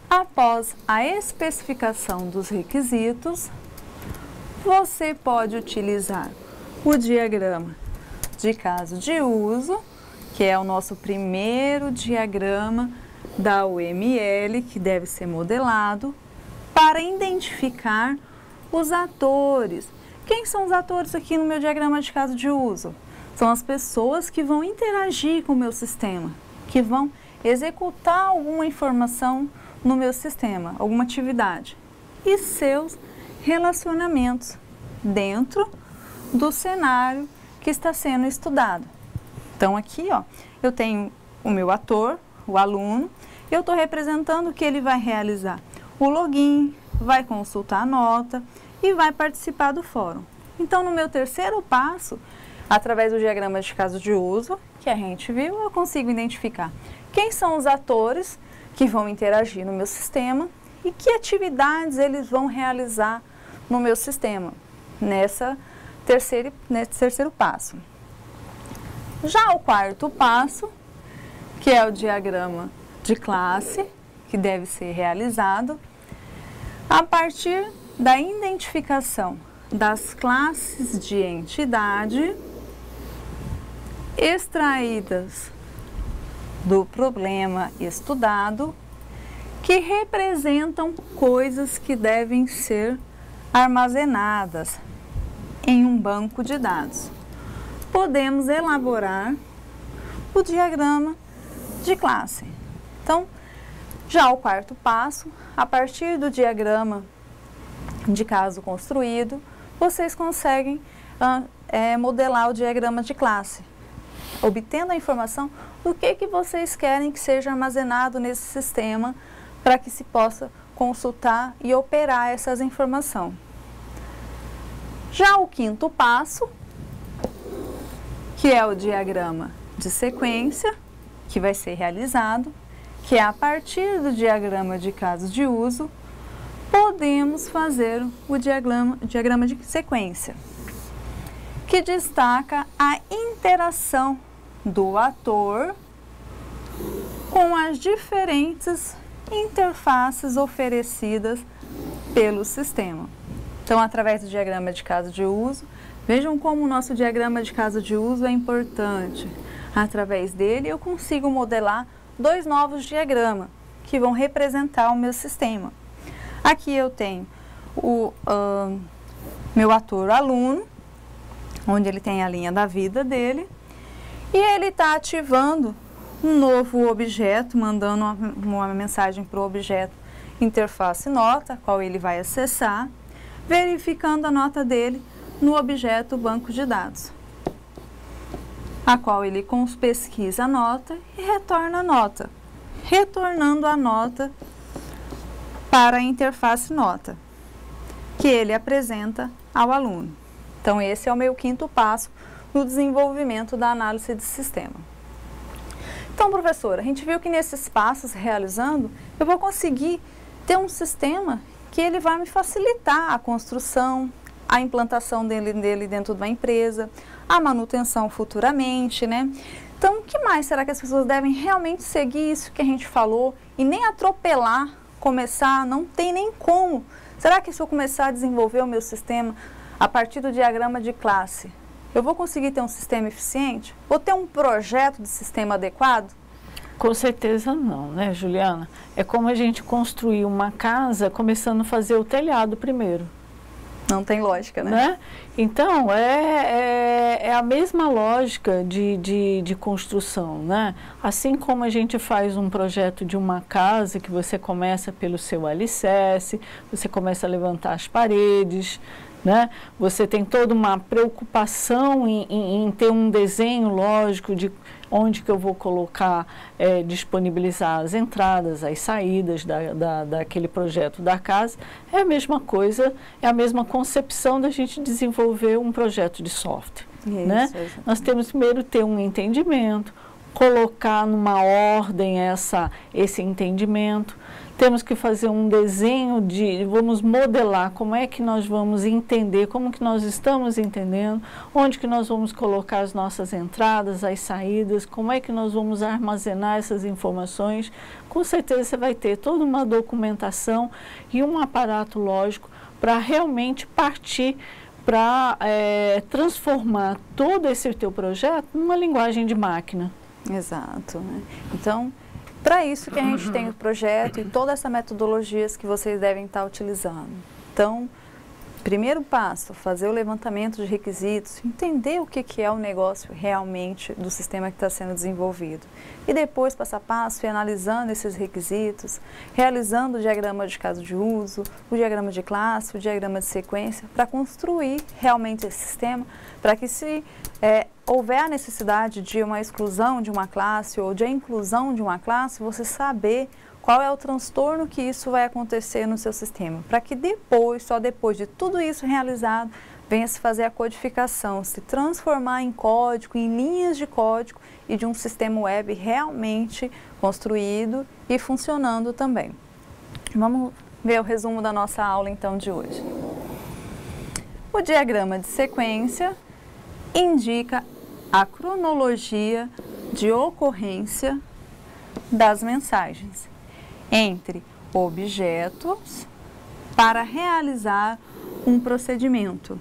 após a especificação dos requisitos, você pode utilizar o diagrama de caso de uso, que é o nosso primeiro diagrama da UML, que deve ser modelado, para identificar os atores. Quem são os atores aqui no meu diagrama de caso de uso? São as pessoas que vão interagir com o meu sistema, que vão executar alguma informação no meu sistema, alguma atividade, e seus relacionamentos dentro do cenário que está sendo estudado. Então aqui, ó, eu tenho o meu ator, o aluno, eu estou representando que ele vai realizar o login, vai consultar a nota e vai participar do fórum. Então, no meu terceiro passo, através do diagrama de caso de uso, que a gente viu, eu consigo identificar quem são os atores que vão interagir no meu sistema e que atividades eles vão realizar no meu sistema, nesse terceiro passo. Já o quarto passo, que é o diagrama de classe, que deve ser realizado a partir da identificação das classes de entidade extraídas do problema estudado, que representam coisas que devem ser armazenadas em um banco de dados. Podemos elaborar o diagrama de classe. Então, já o quarto passo, a partir do diagrama de caso construído, vocês conseguem modelar o diagrama de classe, obtendo a informação do que vocês querem que seja armazenado nesse sistema para que se possa consultar e operar essas informações. Já o quinto passo, que é o diagrama de sequência, que vai ser realizado, que é a partir do diagrama de caso de uso, podemos fazer o diagrama de sequência, que destaca a interação do ator com as diferentes interfaces oferecidas pelo sistema. Então, através do diagrama de caso de uso, vejam como o nosso diagrama de caso de uso é importante. Através dele, eu consigo modelar dois novos diagramas que vão representar o meu sistema. Aqui eu tenho o meu ator aluno, onde ele tem a linha da vida dele, e ele está ativando um novo objeto, mandando uma mensagem para o objeto interface nota, qual ele vai acessar, verificando a nota dele no objeto banco de dados, a qual ele pesquisa a nota e retorna a nota, retornando a nota para a interface nota, que ele apresenta ao aluno. Então, esse é o meu quinto passo no desenvolvimento da análise de sistema. Então, professora, a gente viu que nesses passos realizando, eu vou conseguir ter um sistema que ele vai me facilitar a construção, a implantação dele dentro de uma empresa, a manutenção futuramente, né? Então, o que mais será que as pessoas devem realmente seguir isso que a gente falou e nem atropelar, começar, não tem nem como. Será que se eu começar a desenvolver o meu sistema a partir do diagrama de classe, eu vou conseguir ter um sistema eficiente? Vou ter um projeto de sistema adequado? Com certeza não, né, Juliana? É como a gente construir uma casa começando a fazer o telhado primeiro. Não tem lógica, né? Então, é a mesma lógica de construção, né? Assim como a gente faz um projeto de uma casa, que você começa pelo seu alicerce, você começa a levantar as paredes, né? Você tem toda uma preocupação em ter um desenho lógico de onde que eu vou colocar, disponibilizar as entradas, as saídas daquele projeto da casa. É a mesma coisa, é a mesma concepção da gente desenvolver um projeto de software, né? Nós temos primeiro ter um entendimento, colocar numa ordem esse entendimento. Temos que fazer um desenho vamos modelar como é que nós vamos entender, como que nós estamos entendendo, onde que nós vamos colocar as nossas entradas, as saídas, como é que nós vamos armazenar essas informações. Com certeza você vai ter toda uma documentação e um aparato lógico para realmente partir para transformar todo esse teu projeto numa linguagem de máquina. Exato, né? Então, para isso que a gente tem o projeto e toda essa metodologias que vocês devem estar utilizando. Então, primeiro passo, fazer o levantamento de requisitos, entender o que é o negócio realmente do sistema que está sendo desenvolvido. E depois, passo a passo, ir analisando esses requisitos, realizando o diagrama de caso de uso, o diagrama de classe, o diagrama de sequência, para construir realmente esse sistema, para que se houver a necessidade de uma exclusão de uma classe ou de a inclusão de uma classe, você saber qual é o transtorno que isso vai acontecer no seu sistema, para que depois, só depois de tudo isso realizado, venha se fazer a codificação, se transformar em código, em linhas de código e de um sistema web realmente construído e funcionando também. Vamos ver o resumo da nossa aula então de hoje. O diagrama de sequência indica a cronologia de ocorrência das mensagens entre objetos para realizar um procedimento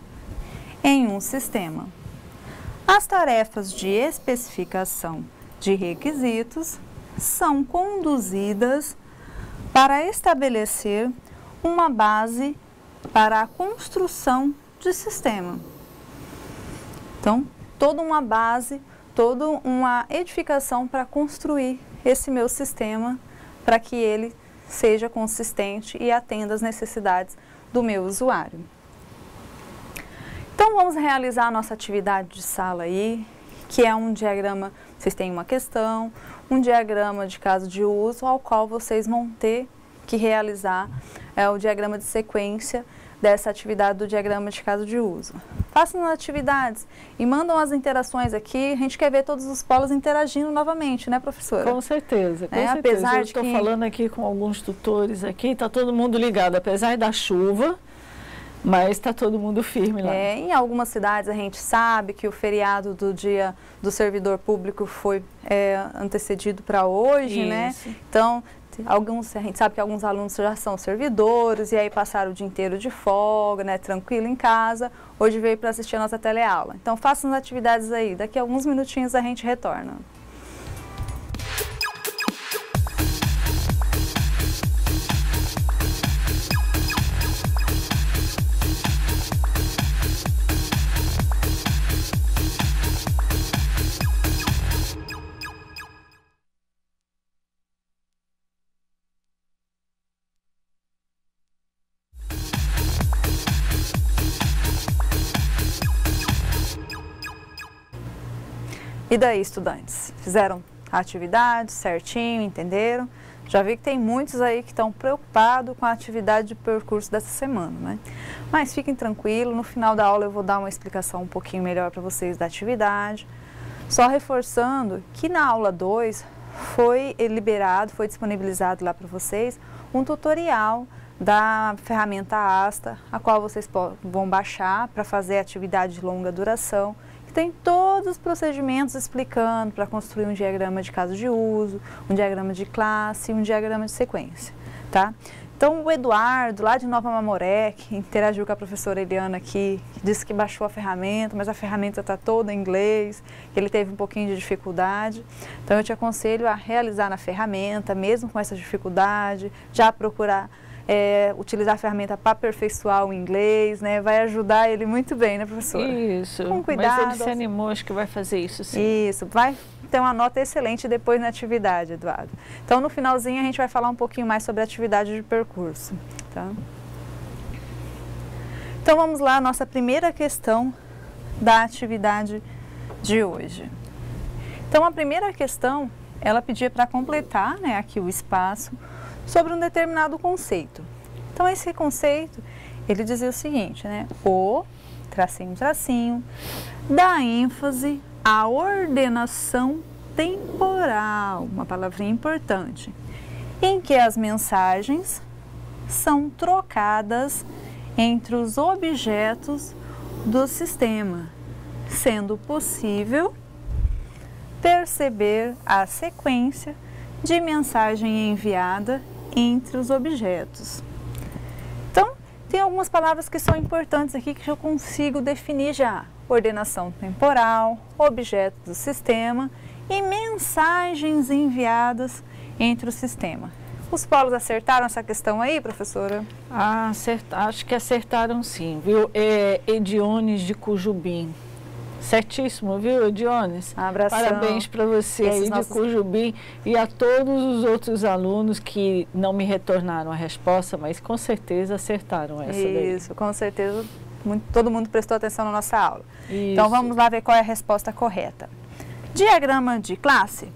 em um sistema. As tarefas de especificação de requisitos são conduzidas para estabelecer uma base para a construção de sistema. Então, toda uma base, toda uma edificação para construir esse meu sistema, para que ele seja consistente e atenda às necessidades do meu usuário. Então, vamos realizar a nossa atividade de sala aí, que é um diagrama, vocês têm uma questão, um diagrama de caso de uso, ao qual vocês vão ter que realizar o diagrama de sequência dessa atividade do diagrama de caso de uso. Façam as atividades e mandam as interações aqui. A gente quer ver todos os polos interagindo novamente, né, professora? Com certeza, com certeza. Apesar eu estou falando aqui com alguns tutores aqui, está todo mundo ligado, apesar da chuva, mas está todo mundo firme lá. Em algumas cidades a gente sabe que o feriado do dia do servidor público foi antecedido para hoje, Isso. né? Então, a gente sabe que alguns alunos já são servidores e aí passaram o dia inteiro de folga, né, tranquilo em casa. Hoje veio para assistir a nossa teleaula. Então, façam as atividades aí. Daqui a alguns minutinhos a gente retorna. E daí, estudantes? Fizeram a atividade certinho, entenderam? Já vi que tem muitos aí que estão preocupados com a atividade de percurso dessa semana, né? Mas fiquem tranquilos, no final da aula eu vou dar uma explicação um pouquinho melhor para vocês da atividade. Só reforçando que na aula 2 foi liberado, foi disponibilizado lá para vocês um tutorial da ferramenta Asta, a qual vocês vão baixar para fazer atividade de longa duração. Tem todos os procedimentos explicando para construir um diagrama de caso de uso, um diagrama de classe e um diagrama de sequência, tá? Então, o Eduardo, lá de Nova Mamoré, que interagiu com a professora Eliana aqui, disse que baixou a ferramenta, mas a ferramenta está toda em inglês, que ele teve um pouquinho de dificuldade. Então, eu te aconselho a realizar na ferramenta, mesmo com essa dificuldade, já procurar utilizar a ferramenta para aperfeiçoar o inglês, né? Vai ajudar ele muito bem, né, professora? Isso. Com cuidado. Mas ele se animou, acho que vai fazer isso sim. Isso, vai ter uma nota excelente depois na atividade, Eduardo. Então, no finalzinho, a gente vai falar um pouquinho mais sobre a atividade de percurso, tá? Então vamos lá, a nossa primeira questão da atividade de hoje. Então a primeira questão, ela pedia para completar, né, aqui o espaço sobre um determinado conceito. Então esse conceito, ele dizia o seguinte, né, o, tracinho, tracinho, dá ênfase à ordenação temporal, uma palavrinha importante, em que as mensagens são trocadas entre os objetos do sistema, sendo possível perceber a sequência de mensagem enviada entre os objetos. Então, tem algumas palavras que são importantes aqui que eu consigo definir já. Ordenação temporal, objetos do sistema e mensagens enviadas entre o sistema. Os polos acertaram essa questão aí, professora? Acho que acertaram sim, viu? Ediones de Cujubim. Certíssimo, viu, Ediones? Abração. Parabéns para você aí de Cujubim e a todos os outros alunos que não me retornaram a resposta, mas com certeza acertaram essa daí. Isso, com certeza todo mundo prestou atenção na nossa aula. Isso. Então vamos lá ver qual é a resposta correta. Diagrama de classe?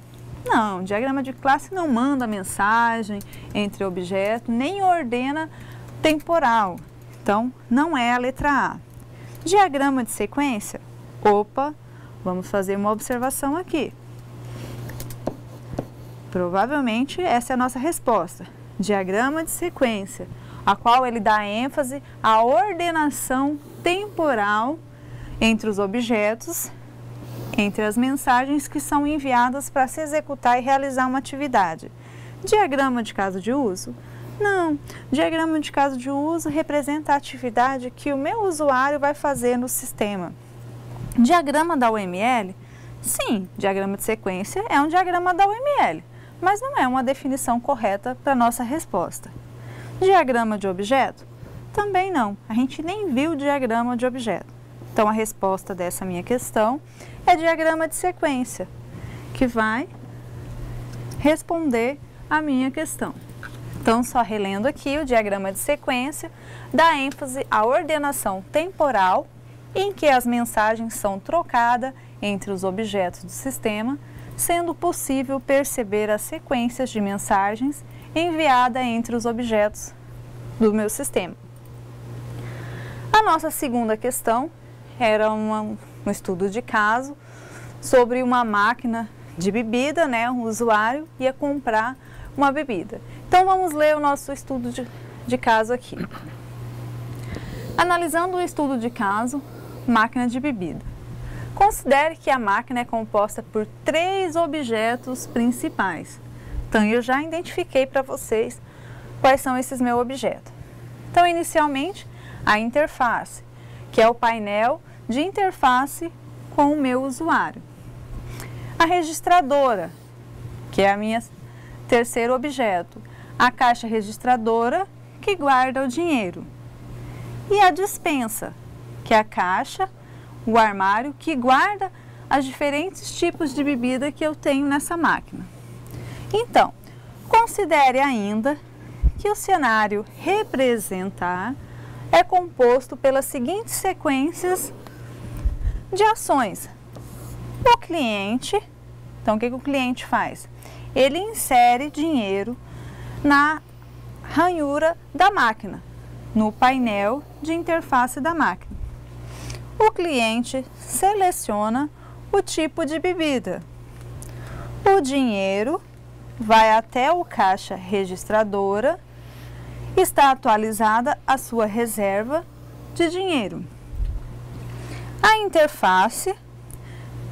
Não, diagrama de classe não manda mensagem entre objetos, nem ordena temporal. Então, não é a letra A. Diagrama de sequência? Opa, vamos fazer uma observação aqui. Provavelmente essa é a nossa resposta. Diagrama de sequência, a qual ele dá ênfase à ordenação temporal entre os objetos, entre as mensagens que são enviadas para se executar e realizar uma atividade. Diagrama de caso de uso? Não. Diagrama de caso de uso representa a atividade que o meu usuário vai fazer no sistema. Diagrama da UML? Sim, diagrama de sequência é um diagrama da UML, mas não é uma definição correta para a nossa resposta. Diagrama de objeto? Também não. A gente nem viu o diagrama de objeto. Então, a resposta dessa minha questão é diagrama de sequência, que vai responder a minha questão. Então, só relendo aqui, o diagrama de sequência dá ênfase à ordenação temporal em que as mensagens são trocadas entre os objetos do sistema, sendo possível perceber as sequências de mensagens enviadas entre os objetos do meu sistema. A nossa segunda questão era um estudo de caso sobre uma máquina de bebida, né? Um usuário ia comprar uma bebida. Então, vamos ler o nosso estudo de caso aqui. Analisando o estudo de caso, máquina de bebida. Considere que a máquina é composta por 3 objetos principais. Então, eu já identifiquei para vocês quais são esses meus objetos. Então, inicialmente, a interface, que é o painel de interface com o meu usuário. A registradora, que é a minha terceiro objeto. A caixa registradora, que guarda o dinheiro. E a despensa, que é a caixa, o armário, que guarda os diferentes tipos de bebida que eu tenho nessa máquina. Então, considere ainda que o cenário representar é composto pelas seguintes sequências de ações. O cliente, então o que o cliente faz? Ele insere dinheiro na ranhura da máquina, no painel de interface da máquina. O cliente seleciona o tipo de bebida. O dinheiro vai até o caixa registradora, está atualizada a sua reserva de dinheiro. A interface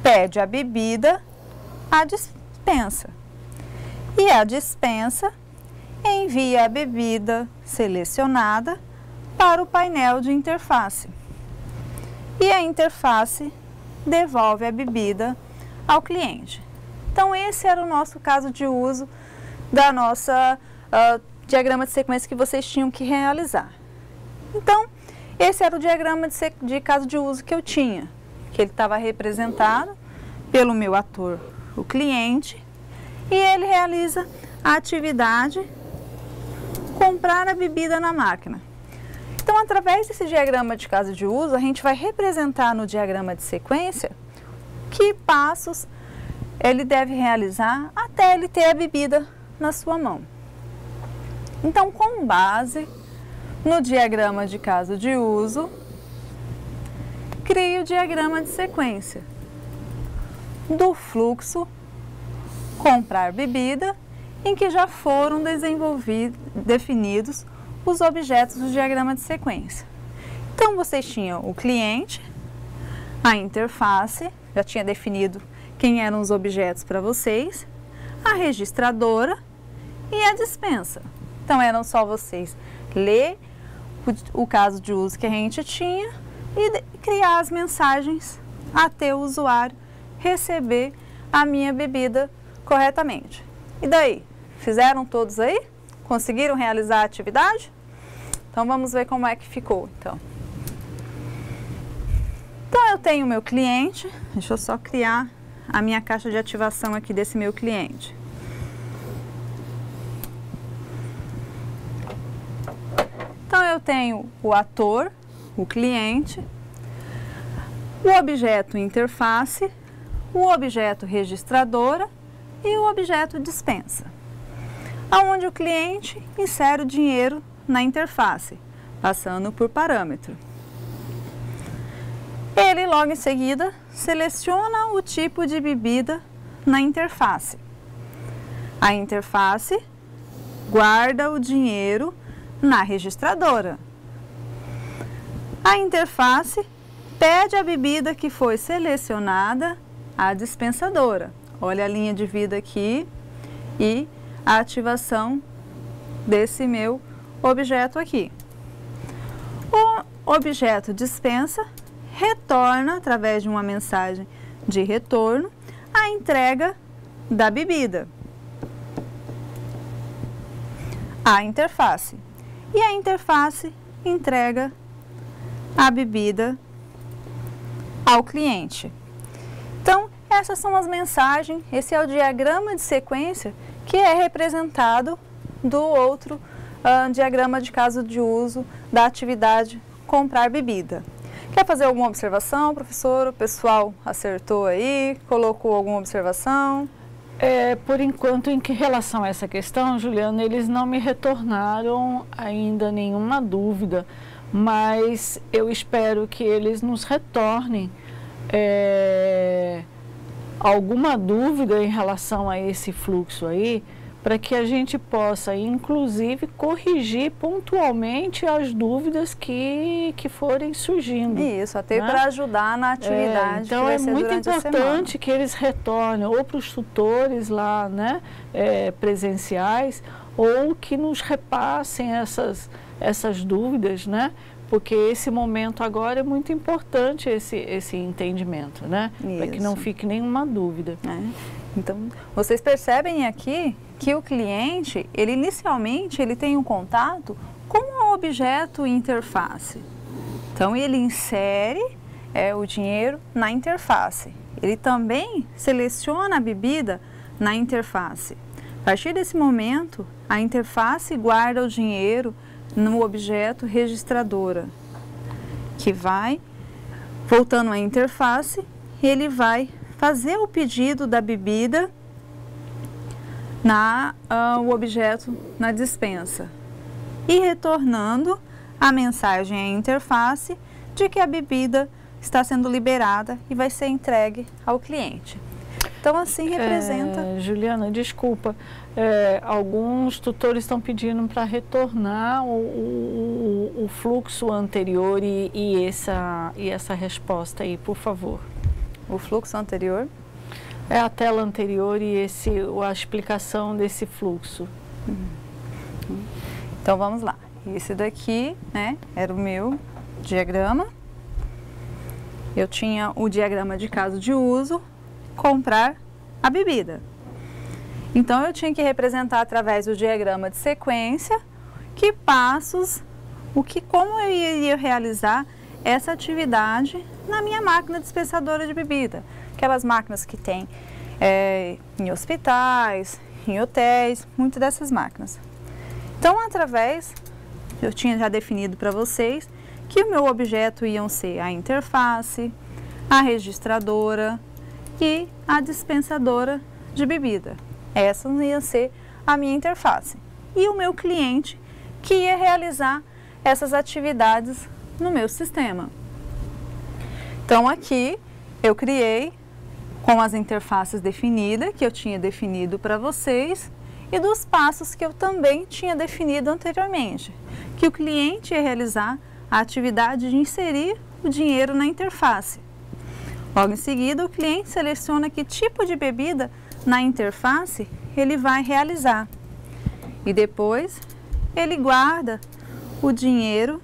pede a bebida à dispensa e a dispensa envia a bebida selecionada para o painel de interface e a interface devolve a bebida ao cliente. Então, esse era o nosso caso de uso da nossa diagrama de sequência que vocês tinham que realizar. Então, esse era o diagrama de caso de uso que eu tinha, que ele estava representado pelo meu ator, o cliente, e ele realiza a atividade comprar a bebida na máquina. Então, através desse diagrama de caso de uso, a gente vai representar no diagrama de sequência que passos ele deve realizar até ele ter a bebida na sua mão. Então, com base no diagrama de caso de uso, crie o diagrama de sequência do fluxo comprar bebida, em que já foram definidos os objetos do diagrama de sequência. Então, vocês tinham o cliente, a interface, já tinha definido quem eram os objetos para vocês, a registradora e a dispensa. Então, eram só vocês ler o caso de uso que a gente tinha e criar as mensagens até o usuário receber a minha bebida corretamente. E daí? Fizeram todos aí? Conseguiram realizar a atividade? Então, vamos ver como é que ficou, então. Então, eu tenho o meu cliente. Deixa eu só criar a minha caixa de ativação aqui desse meu cliente. Então, eu tenho o ator, o cliente, o objeto interface, o objeto registradora e o objeto dispensa, onde o cliente insere o dinheiro na interface, passando por parâmetro. Ele, logo em seguida, seleciona o tipo de bebida na interface. A interface guarda o dinheiro na registradora. A interface pede a bebida que foi selecionada à dispensadora. Olha a linha de vida aqui e a ativação desse meu objeto aqui. O objeto dispensa retorna, através de uma mensagem de retorno, a entrega da bebida à interface. E a interface entrega a bebida ao cliente. Então, essas são as mensagens, esse é o diagrama de sequência que é representado do outro diagrama de caso de uso da atividade comprar bebida. Quer fazer alguma observação, professor? O pessoal acertou aí? Colocou alguma observação? Por enquanto, em relação a essa questão, Juliana, eles não me retornaram ainda nenhuma dúvida, mas eu espero que eles nos retornem alguma dúvida em relação a esse fluxo aí, para que a gente possa, inclusive, corrigir pontualmente as dúvidas que forem surgindo. Isso, até para ajudar na atividade. Então, é muito importante que eles retornem ou para os tutores lá, né, presenciais, ou que nos repassem essas dúvidas, né? Porque esse momento agora é muito importante, esse entendimento, né? Para que não fique nenhuma dúvida. Então, vocês percebem aqui que o cliente, ele inicialmente, ele tem um contato com o objeto interface. Então, ele insere o dinheiro na interface. Ele também seleciona a bebida na interface. A partir desse momento, a interface guarda o dinheiro no objeto registradora, que vai, voltando à interface, ele vai fazer o pedido da bebida o objeto na dispensa e retornando a mensagem à interface de que a bebida está sendo liberada e vai ser entregue ao cliente. Então, assim representa... Juliana, desculpa, alguns tutores estão pedindo para retornar o fluxo anterior e essa resposta aí, por favor. O fluxo anterior? É a tela anterior e a explicação desse fluxo. Então, vamos lá. Esse daqui, né, era o meu diagrama. Eu tinha o diagrama de caso de uso, comprar a bebida. Então, eu tinha que representar através do diagrama de sequência que passos, como eu iria realizar essa atividade na minha máquina dispensadora de bebida. Aquelas máquinas que tem em hospitais, em hotéis, muitas dessas máquinas. Então, através eu tinha já definido para vocês que o meu objeto iam ser a interface, a registradora e a dispensadora de bebida. Essa ia ser a minha interface. E o meu cliente que ia realizar essas atividades no meu sistema. Então aqui eu criei com as interfaces definidas, que eu tinha definido para vocês, e dos passos que eu também tinha definido anteriormente, que o cliente ia realizar a atividade de inserir o dinheiro na interface. Logo em seguida, o cliente seleciona que tipo de bebida na interface ele vai realizar. E depois, ele guarda o dinheiro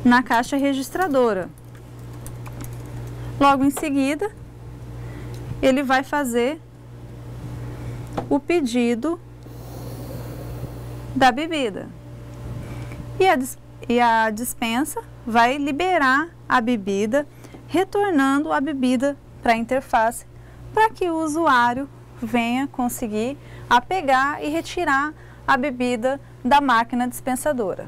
na caixa registradora. Logo em seguida, ele vai fazer o da bebida. E a dispensa vai liberar a bebida, retornando a bebida para a interface, para que o usuário venha conseguir pegar e retirar a bebida da máquina dispensadora.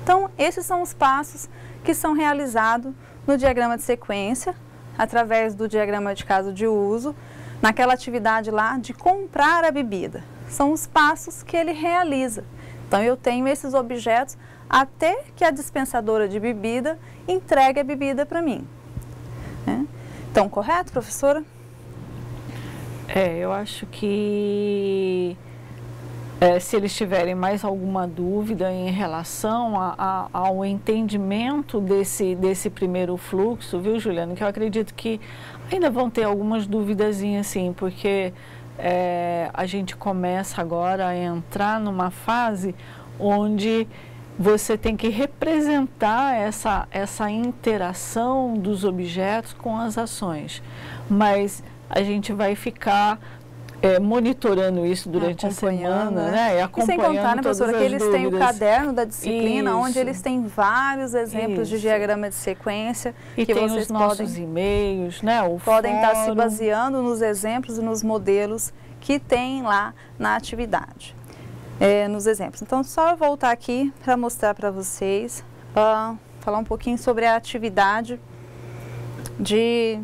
Então, esses são os passos que são realizados no diagrama de sequência, através do diagrama de caso de uso, naquela atividade lá de comprar a bebida. São os passos que ele realiza. Então, eu tenho esses objetos até que a dispensadora de bebida entregue a bebida para mim. Então, correto, professora? Eu acho que se eles tiverem mais alguma dúvida em relação ao entendimento desse primeiro fluxo, viu, Juliana? Que eu acredito que ainda vão ter algumas duvidazinhas, sim, porque a gente começa agora a entrar numa fase onde você tem que representar essa interação dos objetos com as ações. Mas a gente vai ficar monitorando isso durante a semana, né? E acompanhando. E sem contar, né, professora, que eles têm o caderno da disciplina, isso, onde eles têm vários exemplos isso, de diagrama de sequência. E que tem vocês os nossos e-mails, né? Podem estar se baseando nos exemplos e nos modelos que tem lá na atividade, nos exemplos. Então, só eu voltar aqui para mostrar para vocês, falar um pouquinho sobre a atividade de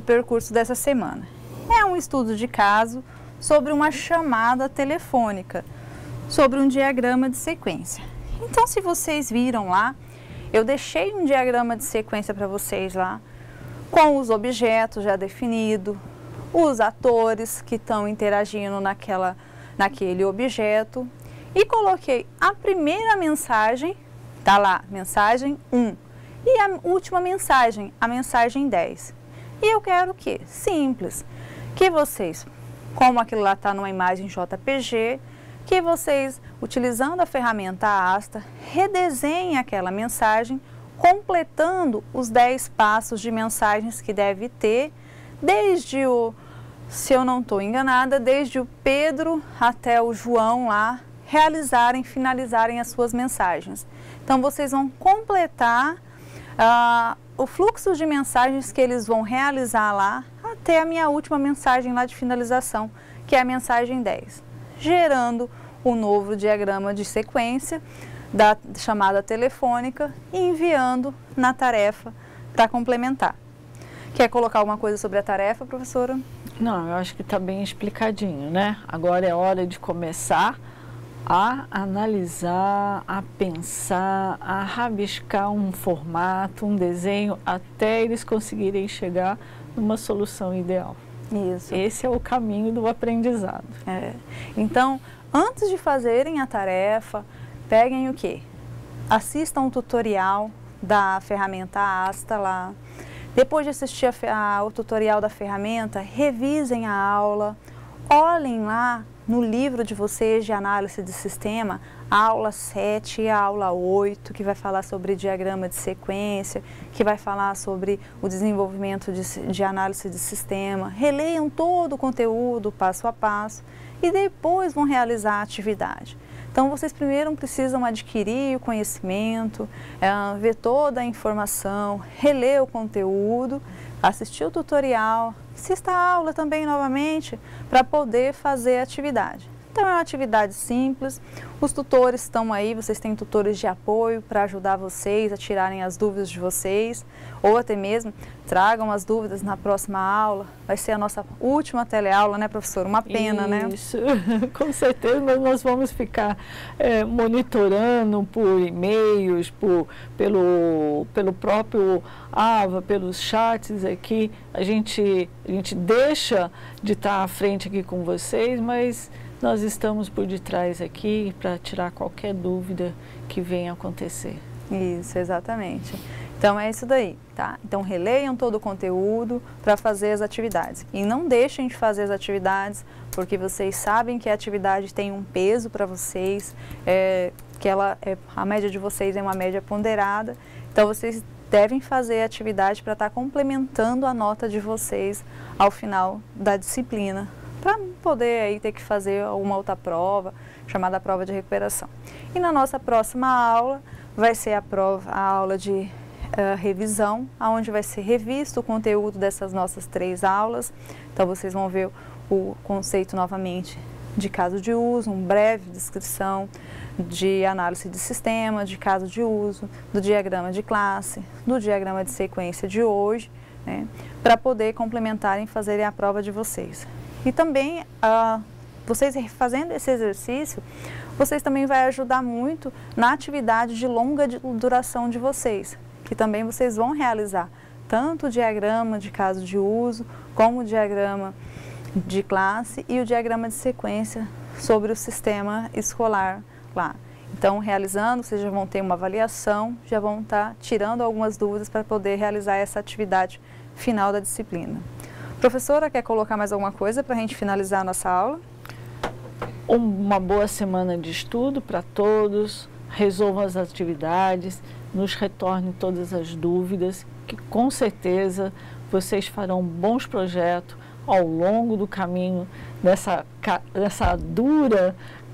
percurso dessa semana. É um estudo de caso sobre uma chamada telefônica, sobre um diagrama de sequência. Então, se vocês viram lá, eu deixei um diagrama de sequência para vocês lá, com os objetos já definidos, os atores que estão interagindo naquele objeto, e coloquei a primeira mensagem, tá lá, mensagem 1, e a última mensagem, a mensagem 10. E eu quero o quê? Simples. Que vocês, como aquilo lá está numa imagem JPG, que vocês, utilizando a ferramenta Asta, redesenhem aquela mensagem, completando os 10 passos de mensagens que deve ter, desde se eu não estou enganada, desde o Pedro até o João lá, finalizarem as suas mensagens. Então, vocês vão completar o fluxo de mensagens que eles vão realizar lá, até a minha última mensagem lá de finalização, que é a mensagem 10, gerando o novo diagrama de sequência da chamada telefônica e enviando na tarefa para complementar. Quer colocar alguma coisa sobre a tarefa, professora? Não, eu acho que está bem explicadinho, né? Agora é hora de começar a analisar, a pensar, a rabiscar um formato, um desenho, até eles conseguirem chegar numa solução ideal. Isso. Esse é o caminho do aprendizado. Então, antes de fazerem a tarefa, peguem o quê? Assistam o tutorial da ferramenta Asta lá. Depois de assistir o tutorial da ferramenta, revisem a aula, olhem lá no livro de vocês de análise de sistema, a aula 7 e a aula 8, que vai falar sobre diagrama de sequência, que vai falar sobre o desenvolvimento de análise de sistema. Releiam todo o conteúdo, passo a passo, e depois vão realizar a atividade. Então, vocês primeiro precisam adquirir o conhecimento, ver toda a informação, reler o conteúdo, assistir o tutorial, assista a aula também novamente, para poder fazer a atividade. Então é uma atividade simples, os tutores estão aí, vocês têm tutores de apoio para ajudar vocês a tirarem as dúvidas de vocês, ou até mesmo tragam as dúvidas na próxima aula. Vai ser a nossa última teleaula, né, professor? Uma pena, né? Isso, com certeza, mas nós vamos ficar monitorando por e-mails, pelo próprio AVA, pelos chats aqui. A gente deixa de estar à frente aqui com vocês, mas nós estamos por detrás aqui para tirar qualquer dúvida que venha acontecer. Isso, exatamente. Então é isso daí, tá? Então releiam todo o conteúdo para fazer as atividades. E não deixem de fazer as atividades, porque vocês sabem que a atividade tem um peso para vocês, que a média de vocês é uma média ponderada. Então vocês devem fazer a atividade para estar complementando a nota de vocês ao final da disciplina, para poder aí ter que fazer uma outra prova, chamada prova de recuperação. E na nossa próxima aula vai ser a aula de revisão, onde vai ser revisto o conteúdo dessas nossas 3 aulas. Então vocês vão ver o conceito novamente de caso de uso, uma breve descrição de análise de sistema, de caso de uso, do diagrama de classe, do diagrama de sequência de hoje, né, para poder complementarem e fazerem a prova de vocês. E também, vocês fazendo esse exercício, vocês também vai ajudar muito na atividade de longa duração de vocês, que também vocês vão realizar tanto o diagrama de caso de uso, como o diagrama de classe e o diagrama de sequência sobre o sistema escolar lá. Então, realizando, vocês já vão ter uma avaliação, já vão estar tirando algumas dúvidas para poder realizar essa atividade final da disciplina. Professora, quer colocar mais alguma coisa para a gente finalizar a nossa aula? Uma boa semana de estudo para todos, resolvam as atividades, nos retornem todas as dúvidas, que com certeza vocês farão bons projetos ao longo do caminho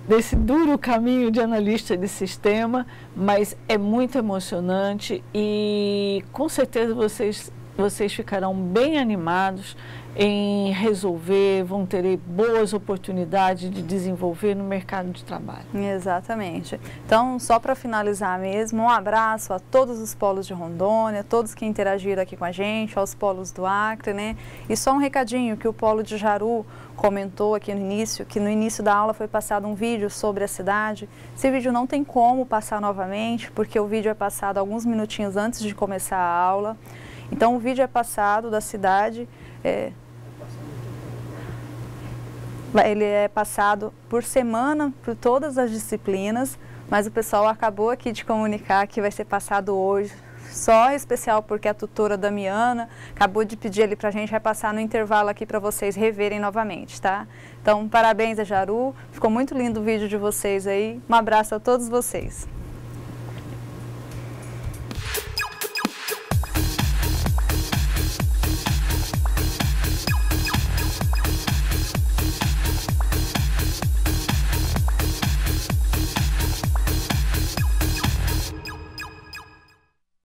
desse duro caminho de analista de sistema, mas é muito emocionante e com certeza vocês ficarão bem animados em resolver, vão ter boas oportunidades de desenvolver no mercado de trabalho. Exatamente. Então, só para finalizar mesmo, um abraço a todos os polos de Rondônia, todos que interagiram aqui com a gente, aos polos do Acre, né? E só um recadinho que o polo de Jaru comentou aqui no início, que no início da aula foi passado um vídeo sobre a cidade. Esse vídeo não tem como passar novamente, porque o vídeo é passado alguns minutinhos antes de começar a aula. Então, o vídeo é passado da cidade, ele é passado por semana por todas as disciplinas, mas o pessoal acabou aqui de comunicar que vai ser passado hoje, só especial porque a tutora Damiana acabou de pedir ali para a gente, vai passar no intervalo aqui para vocês reverem novamente, tá? Então, parabéns a Jaru, ficou muito lindo o vídeo de vocês aí, um abraço a todos vocês.